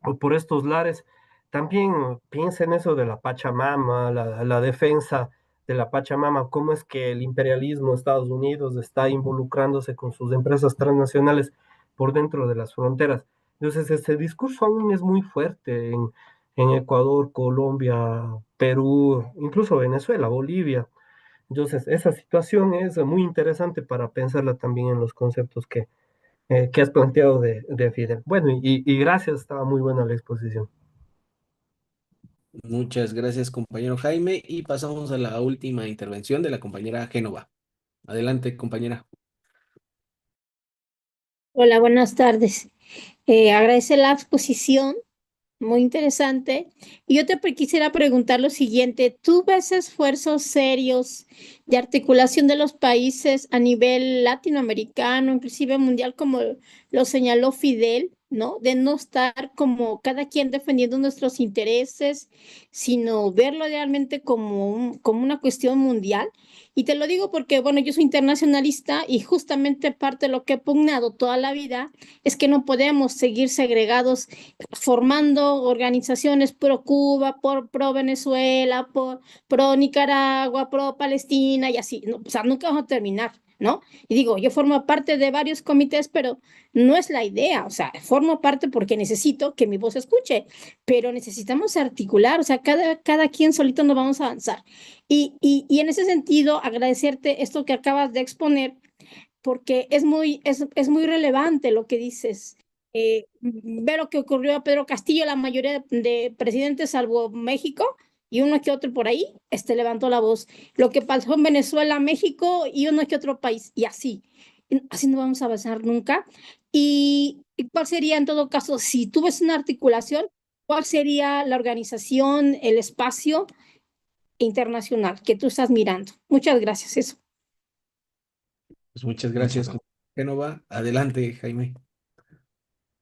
o por estos lares, también piensa en eso de la Pachamama, la defensa de la Pachamama, cómo es que el imperialismo de Estados Unidos está involucrándose con sus empresas transnacionales por dentro de las fronteras. Entonces, ese discurso aún es muy fuerte en Ecuador, Colombia, Perú, incluso Venezuela, Bolivia. Entonces, esa situación es muy interesante para pensarla también en los conceptos que has planteado de Fidel. Bueno, y gracias, estaba muy buena la exposición. Muchas gracias, compañero Jaime. Y pasamos a la última intervención de la compañera Génova. Adelante, compañera. Hola, buenas tardes. Agradece la exposición, muy interesante. Y yo quisiera preguntar lo siguiente, ¿tú ves esfuerzos serios de articulación de los países a nivel latinoamericano, inclusive mundial, como lo señaló Fidel, ¿no? De no estar como cada quien defendiendo nuestros intereses, sino verlo realmente como una cuestión mundial. Y te lo digo porque, bueno, yo soy internacionalista y justamente parte de lo que he pugnado toda la vida es que no podemos seguir segregados formando organizaciones pro Cuba, pro Venezuela, pro Nicaragua, pro Palestina y así. No, o sea, nunca vamos a terminar, ¿no? Y digo, yo formo parte de varios comités, pero no es la idea. O sea, formo parte porque necesito que mi voz se escuche, pero necesitamos articular. O sea, cada quien solito nos vamos a avanzar. Y en ese sentido, agradecerte esto que acabas de exponer porque es muy relevante lo que dices. Ver lo que ocurrió a Pedro Castillo, la mayoría de presidentes, salvo México, y uno que otro por ahí, levantó la voz. Lo que pasó en Venezuela, México y uno que otro país, y así. Así no vamos a avanzar nunca. ¿Y cuál sería, en todo caso, si tú ves una articulación, cuál sería la organización, el espacio internacional que tú estás mirando? Muchas gracias, eso. Pues muchas gracias, compañera Génova. Adelante, Jaime.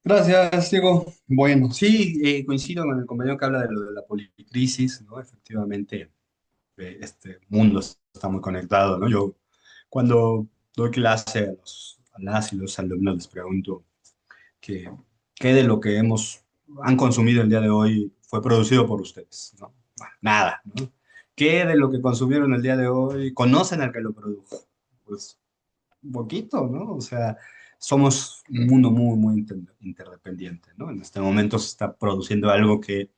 Gracias, Diego. Bueno, sí, coincido con el compañero que habla de lo de la policrisis, ¿no? Efectivamente, este mundo está muy conectado, ¿no? Yo cuando doy clase a las y los alumnos les pregunto que, qué de lo que han consumido el día de hoy fue producido por ustedes, ¿no? Bueno, nada, ¿no? ¿Qué de lo que consumieron el día de hoy conocen al que lo produjo? Pues un poquito, ¿no? O sea, somos un mundo muy interdependiente, ¿no? En este momento se está produciendo algo que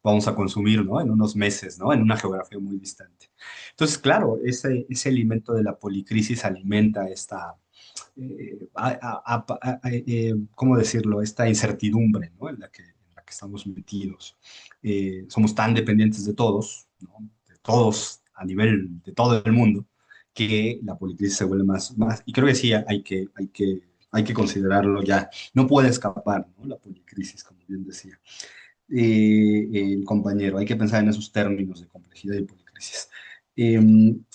vamos a consumir, ¿no? En unos meses, ¿no? En una geografía muy distante. Entonces, claro, ese alimento de la policrisis alimenta esta, ¿cómo decirlo? Esta incertidumbre, ¿no? En la que estamos metidos. Somos tan dependientes de todos, ¿no? De todos a nivel de todo el mundo, que la policrisis se vuelve más, y creo que sí, hay que considerarlo ya. No puede escapar, ¿no? La policrisis, como bien decía el compañero. Hay que pensar en esos términos de complejidad y policrisis. Eh,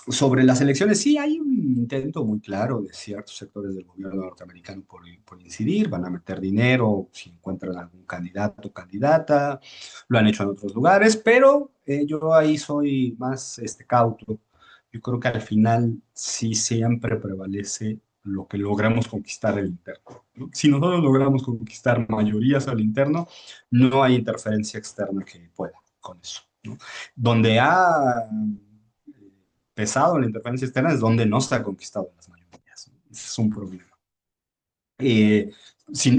Sobre las elecciones, sí hay un intento muy claro de ciertos sectores del gobierno norteamericano por incidir, van a meter dinero si encuentran algún candidato o candidata, lo han hecho en otros lugares, pero yo ahí soy más cauto. Yo creo que al final sí siempre prevalece lo que logramos conquistar el interno, ¿no? Si nosotros logramos conquistar mayorías al interno, no hay interferencia externa que pueda con eso, ¿no? Donde ha pesado la interferencia externa es donde no se ha conquistado las mayorías, ¿no? Ese es un problema. Eh, si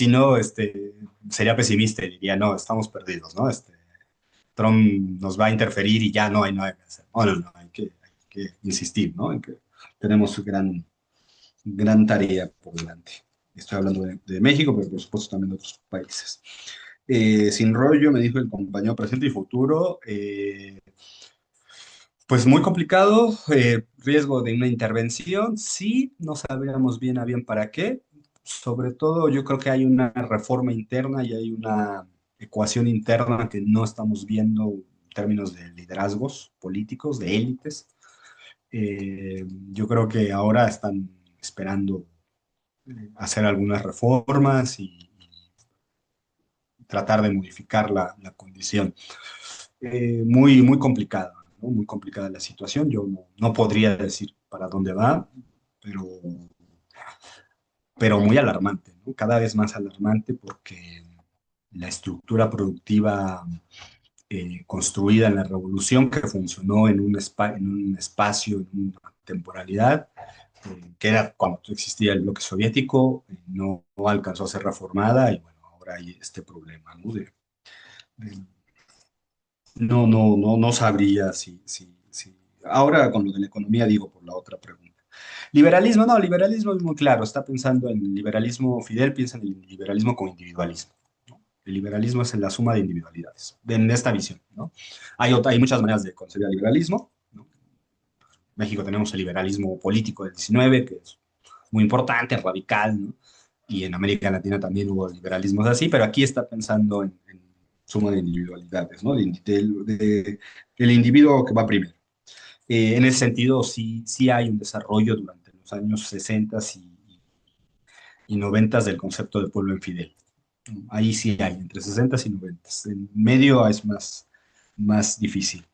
no, sería pesimista y diría, no, estamos perdidos, ¿no? Trump nos va a interferir y ya no hay nada que hacer. No, hay que insistir, ¿no? En que tenemos gran tarea por delante. Estoy hablando de México, pero por supuesto también de otros países. Sin rollo, me dijo el compañero presente y futuro. Pues muy complicado, riesgo de una intervención, sí, no sabríamos bien a bien para qué. Sobre todo, yo creo que hay una reforma interna y hay una ecuación interna que no estamos viendo en términos de liderazgos políticos, de élites. Yo creo que ahora están esperando hacer algunas reformas y tratar de modificar la condición. Muy, muy complicada, ¿no? Muy complicada la situación. Yo no podría decir para dónde va, pero, pero muy alarmante, ¿no? Cada vez más alarmante porque la estructura productiva construida en la revolución, que funcionó en en un espacio, en una temporalidad, que era cuando existía el bloque soviético, no alcanzó a ser reformada y bueno, ahora hay este problema, ¿no? De- no sabría si. Ahora con lo de la economía digo por la otra pregunta. Liberalismo, no, liberalismo es muy claro, está pensando en liberalismo, Fidel piensa en el liberalismo como individualismo. ¿No? El liberalismo es la suma de individualidades, en esta visión, ¿no? Hay muchas maneras de concebir el liberalismo, ¿no? En México tenemos el liberalismo político del 19, que es muy importante, radical, ¿no? Y en América Latina también hubo liberalismos así, pero aquí está pensando en suma de individualidades, ¿no? Del individuo que va primero. En ese sentido, sí hay un desarrollo durante los años 60 y 90 del concepto de pueblo en Fidel. Ahí sí hay, entre 60 y 90. En medio es más difícil.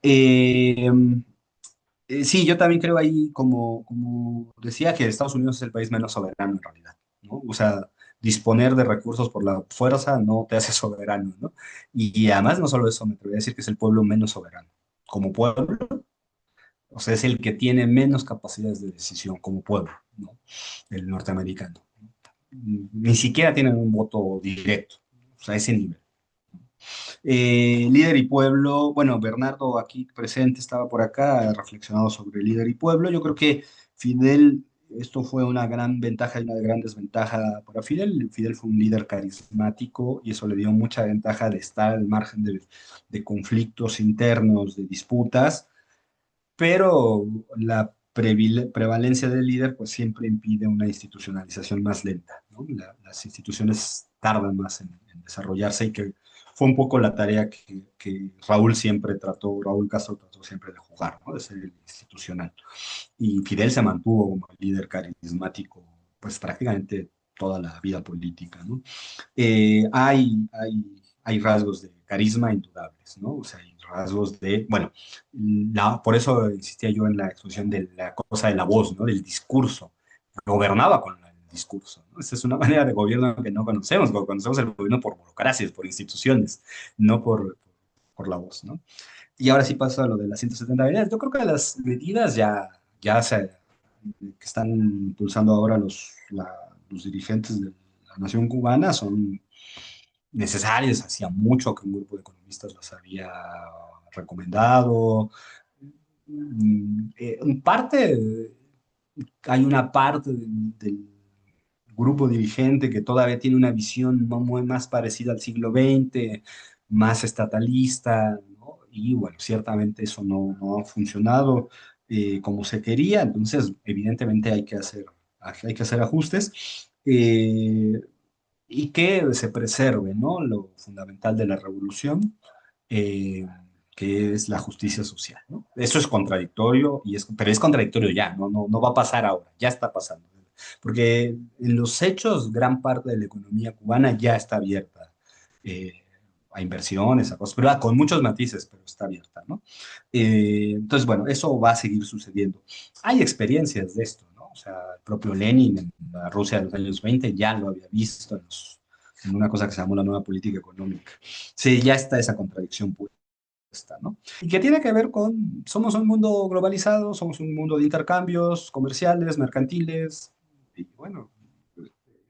Eh, sí, yo también creo ahí, como decía, que Estados Unidos es el país menos soberano en realidad, ¿no? O sea, disponer de recursos por la fuerza no te hace soberano, ¿no? Y además no solo eso, me atrevería a decir que es el pueblo menos soberano. Como pueblo, o sea, es el que tiene menos capacidades de decisión como pueblo, ¿no? El norteamericano. Ni siquiera tienen un voto directo, o sea, ese nivel. Líder y pueblo, bueno, Bernardo aquí presente estaba por acá, ha reflexionado sobre líder y pueblo. Yo creo que Fidel, esto fue una gran ventaja y una gran desventaja para Fidel. Fidel fue un líder carismático y eso le dio mucha ventaja de estar al margen de conflictos internos, de disputas, pero la prevalencia del líder pues siempre impide una institucionalización más lenta, ¿no? Las instituciones tardan más en desarrollarse y que fue un poco la tarea que Raúl Castro trató siempre de jugar, ¿no? De ser el institucional. Y Fidel se mantuvo como el líder carismático pues prácticamente toda la vida política, ¿no? Hay rasgos de carisma indudables, ¿no? O sea, hay rasgos de, bueno, por eso insistía yo en la exposición de la cosa de la voz, ¿no? Del discurso. Gobernaba con el discurso, ¿no? Esa es una manera de gobierno que no conocemos, porque conocemos el gobierno por burocracias, por instituciones, no por la voz, ¿no? Y ahora sí paso a lo de las 170 medidas. Yo creo que las medidas que están impulsando ahora los dirigentes de la nación cubana son necesarias. Hacía mucho que un grupo de economistas las había recomendado. En parte, hay una parte del grupo dirigente que todavía tiene una visión muy más parecida al siglo XX, más estatalista, ¿no? Y bueno, ciertamente eso no ha funcionado como se quería, entonces evidentemente hay que hacer ajustes. Y que se preserve, ¿no? Lo fundamental de la revolución, eh, que es la justicia social, ¿no? Eso es contradictorio, pero es contradictorio ya, no va a pasar ahora, ya está pasando. Porque en los hechos, gran parte de la economía cubana ya está abierta eh, a inversiones, a cosas, pero con muchos matices, pero está abierta, ¿no? Entonces, bueno, eso va a seguir sucediendo. Hay experiencias de esto, ¿no? O sea, el propio Lenin en la Rusia de los años 20 ya lo había visto en una cosa que se llamó la nueva política económica. Sí, ya está esa contradicción puesta, ¿no? Y que tiene que ver con, somos un mundo globalizado, somos un mundo de intercambios comerciales, mercantiles, y bueno,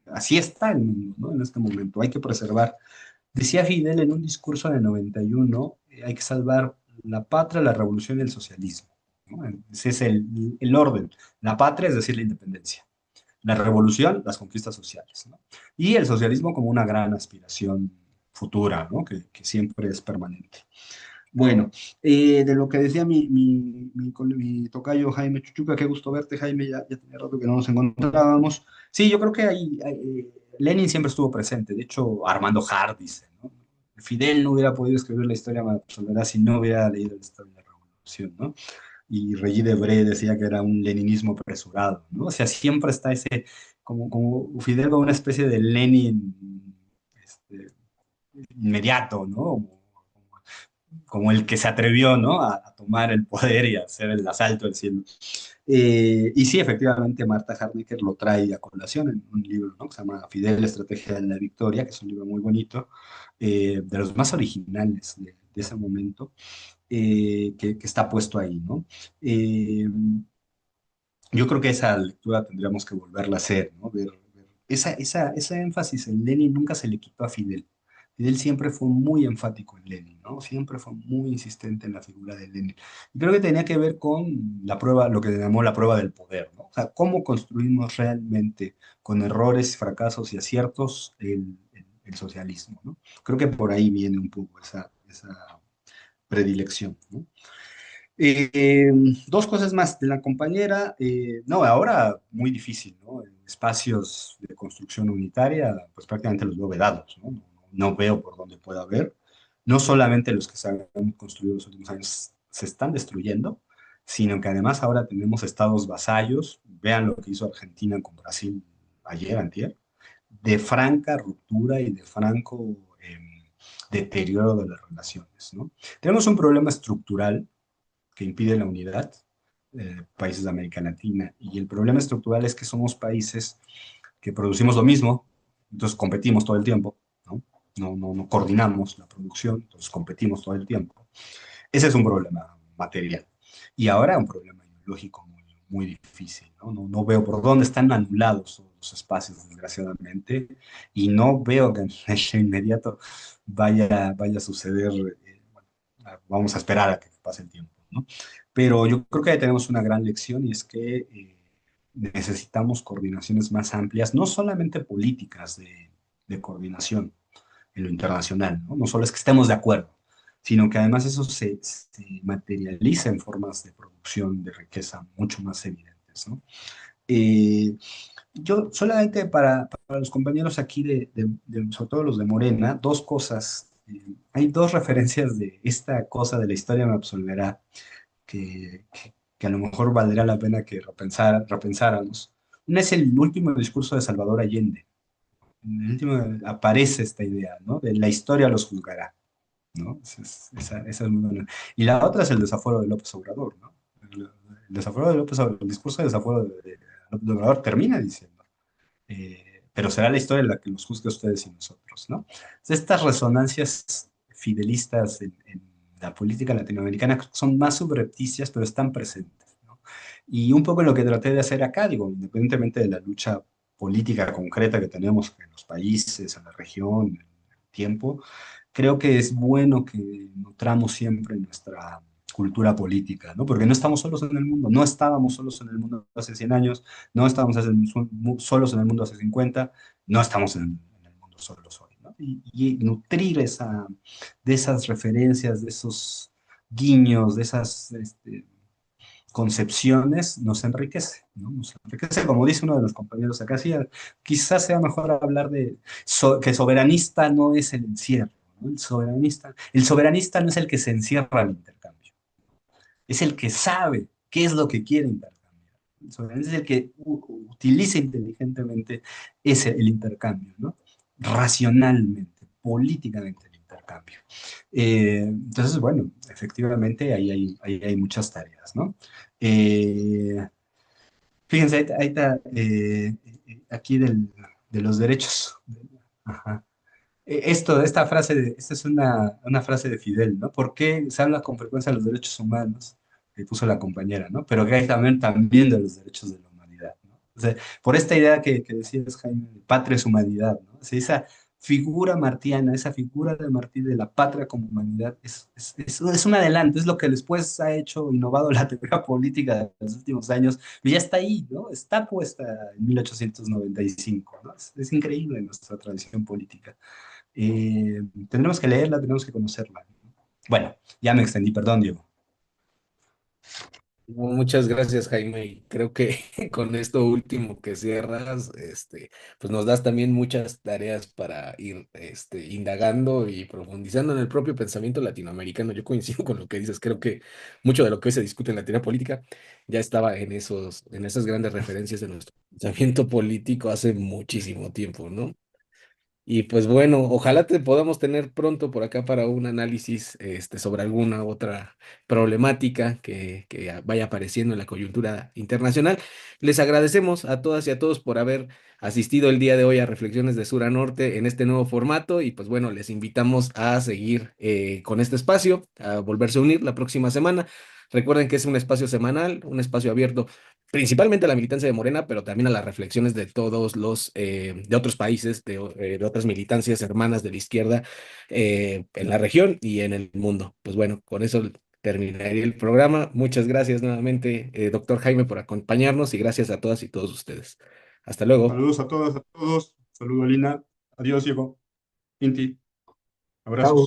así está el mundo, ¿no? En este momento hay que preservar. Decía Fidel en un discurso en el 91, hay que salvar la patria, la revolución y el socialismo, ¿no? Ese es el orden. La patria es decir, la independencia. La revolución, las conquistas sociales, ¿no? Y el socialismo como una gran aspiración futura, ¿no? Que siempre es permanente. Bueno, de lo que decía mi tocayo Jaime Chuchuca, qué gusto verte, Jaime, ya tenía rato que no nos encontrábamos. Sí, yo creo que Lenin siempre estuvo presente, de hecho, Armando Hart dice, ¿no? Fidel no hubiera podido escribir la historia de Soledad si no hubiera leído la historia de la revolución, ¿no? Y Regis Debray decía que era un leninismo apresurado, ¿no? O sea, siempre está como Fidel como una especie de Lenin, este, inmediato, ¿no? Como el que se atrevió, ¿no? A tomar el poder y a hacer el asalto al cielo. Y sí, efectivamente, Marta Harnecker lo trae a colación en un libro, ¿no? Que se llama Fidel, la estrategia de la victoria, que es un libro muy bonito, de los más originales de ese momento, que está puesto ahí, ¿no? Eh, yo creo que esa lectura tendríamos que volverla a hacer, ¿no? Ese énfasis en Lenin nunca se le quitó a Fidel. Fidel siempre fue muy enfático en Lenin, ¿no? Siempre fue muy insistente en la figura de Lenin. Y creo que tenía que ver con la prueba, lo que se llamó la prueba del poder, ¿no? O sea, cómo construimos realmente con errores, fracasos y aciertos el socialismo, ¿no? Creo que por ahí viene un poco esa predilección, ¿no? Eh, dos cosas más de la compañera. No, ahora muy difícil, ¿no? En espacios de construcción unitaria, pues prácticamente los veo vedados, ¿no? No veo por dónde pueda haber. No solamente los que se han construido en los últimos años se están destruyendo, sino que además ahora tenemos estados vasallos. Vean lo que hizo Argentina con Brasil ayer, antier, de franca ruptura y de franco deterioro de las relaciones, ¿no? Tenemos un problema estructural que impide la unidad de países de América Latina. Y el problema estructural es que somos países que producimos lo mismo, entonces competimos todo el tiempo, ¿no? No coordinamos la producción, entonces competimos todo el tiempo. Ese es un problema material. Y ahora un problema ideológico muy difícil, ¿no? No veo por dónde están anulados los espacios, desgraciadamente, y no veo que en el inmediato vaya a suceder. Bueno, vamos a esperar a que pase el tiempo, ¿no? Pero yo creo que ahí tenemos una gran lección y es que necesitamos coordinaciones más amplias, no solamente políticas de coordinación en lo internacional, ¿no? No solo es que estemos de acuerdo, sino que además eso se materializa en formas de producción de riqueza mucho más evidentes, ¿no? Eh, yo solamente para los compañeros aquí, sobre todo los de Morena, dos cosas. Hay dos referencias de esta cosa de la historia me absolverá que a lo mejor valdría la pena que repensáramos. Una es el último discurso de Salvador Allende. En el último aparece esta idea, ¿no? De la historia los juzgará, ¿no? Esa es muy buena. Y la otra es el desafuero de López Obrador, ¿no? El desafuero de López Obrador, el discurso de desafuero de López Obrador termina diciendo, pero será la historia la que los juzgue a ustedes y nosotros, ¿no? Entonces, estas resonancias fidelistas en la política latinoamericana son más subrepticias, pero están presentes, ¿no? Y un poco lo que traté de hacer acá, digo, independientemente de la lucha política concreta que tenemos en los países, en la región, en el tiempo, creo que es bueno que nutramos siempre nuestra cultura política, ¿no? Porque no estamos solos en el mundo, no estábamos solos en el mundo hace 100 años, no estábamos solos en el mundo hace 50, no estamos en el mundo solos hoy, ¿no? Y nutrir de esas referencias, de esos guiños, de esas concepciones, nos enriquece, ¿no? Nos enriquece, como dice uno de los compañeros acá, sí, quizás sea mejor hablar de que soberanista no es el encierro, ¿no? El soberanista no es el que se encierra al intercambio, es el que sabe qué es lo que quiere intercambiar. El soberanista es el que utiliza inteligentemente el intercambio, ¿no? Racionalmente, políticamente el intercambio. Entonces, bueno, efectivamente ahí hay muchas tareas, ¿no? Eh, Fíjense, ahí está, aquí de los derechos. Ajá. Esta frase, esta es una frase de Fidel, ¿no? ¿Por qué se habla con frecuencia de los derechos humanos? Que puso la compañera, ¿no? Pero que hay también de los derechos de la humanidad, ¿no? O sea, por esta idea que decías, Jaime, de patria es humanidad, ¿no? O sea, esa figura martiana, esa figura de Martí de la patria como humanidad es un adelanto, es lo que después ha hecho, innovado la teoría política de los últimos años, pero ya está ahí, ¿no? Está puesta en 1895, ¿no? Es increíble nuestra tradición política. Tendremos que leerla, tenemos que conocerla. Bueno, ya me extendí, perdón, Diego. Muchas gracias, Jaime. Y creo que con esto último que cierras, pues nos das también muchas tareas para ir, indagando y profundizando en el propio pensamiento latinoamericano. Yo coincido con lo que dices. Creo que mucho de lo que hoy se discute en la teoría política ya estaba en esas grandes referencias de nuestro pensamiento político hace muchísimo tiempo, ¿no? Y pues bueno, ojalá te podamos tener pronto por acá para un análisis sobre alguna otra problemática que vaya apareciendo en la coyuntura internacional. Les agradecemos a todas y a todos por haber asistido el día de hoy a Reflexiones de Sur a Norte en este nuevo formato y pues bueno, les invitamos a seguir con este espacio, a volverse a unir la próxima semana. Recuerden que es un espacio semanal, un espacio abierto principalmente a la militancia de Morena, pero también a las reflexiones de todos de otros países, de otras militancias hermanas de la izquierda en la región y en el mundo. Pues bueno, con eso terminaría el programa. Muchas gracias nuevamente, doctor Jaime, por acompañarnos y gracias a todas y todos ustedes. Hasta luego. Saludos a todas, a todos. Saludo, Lina. Adiós, Diego. Inti. Chao. Abrazos.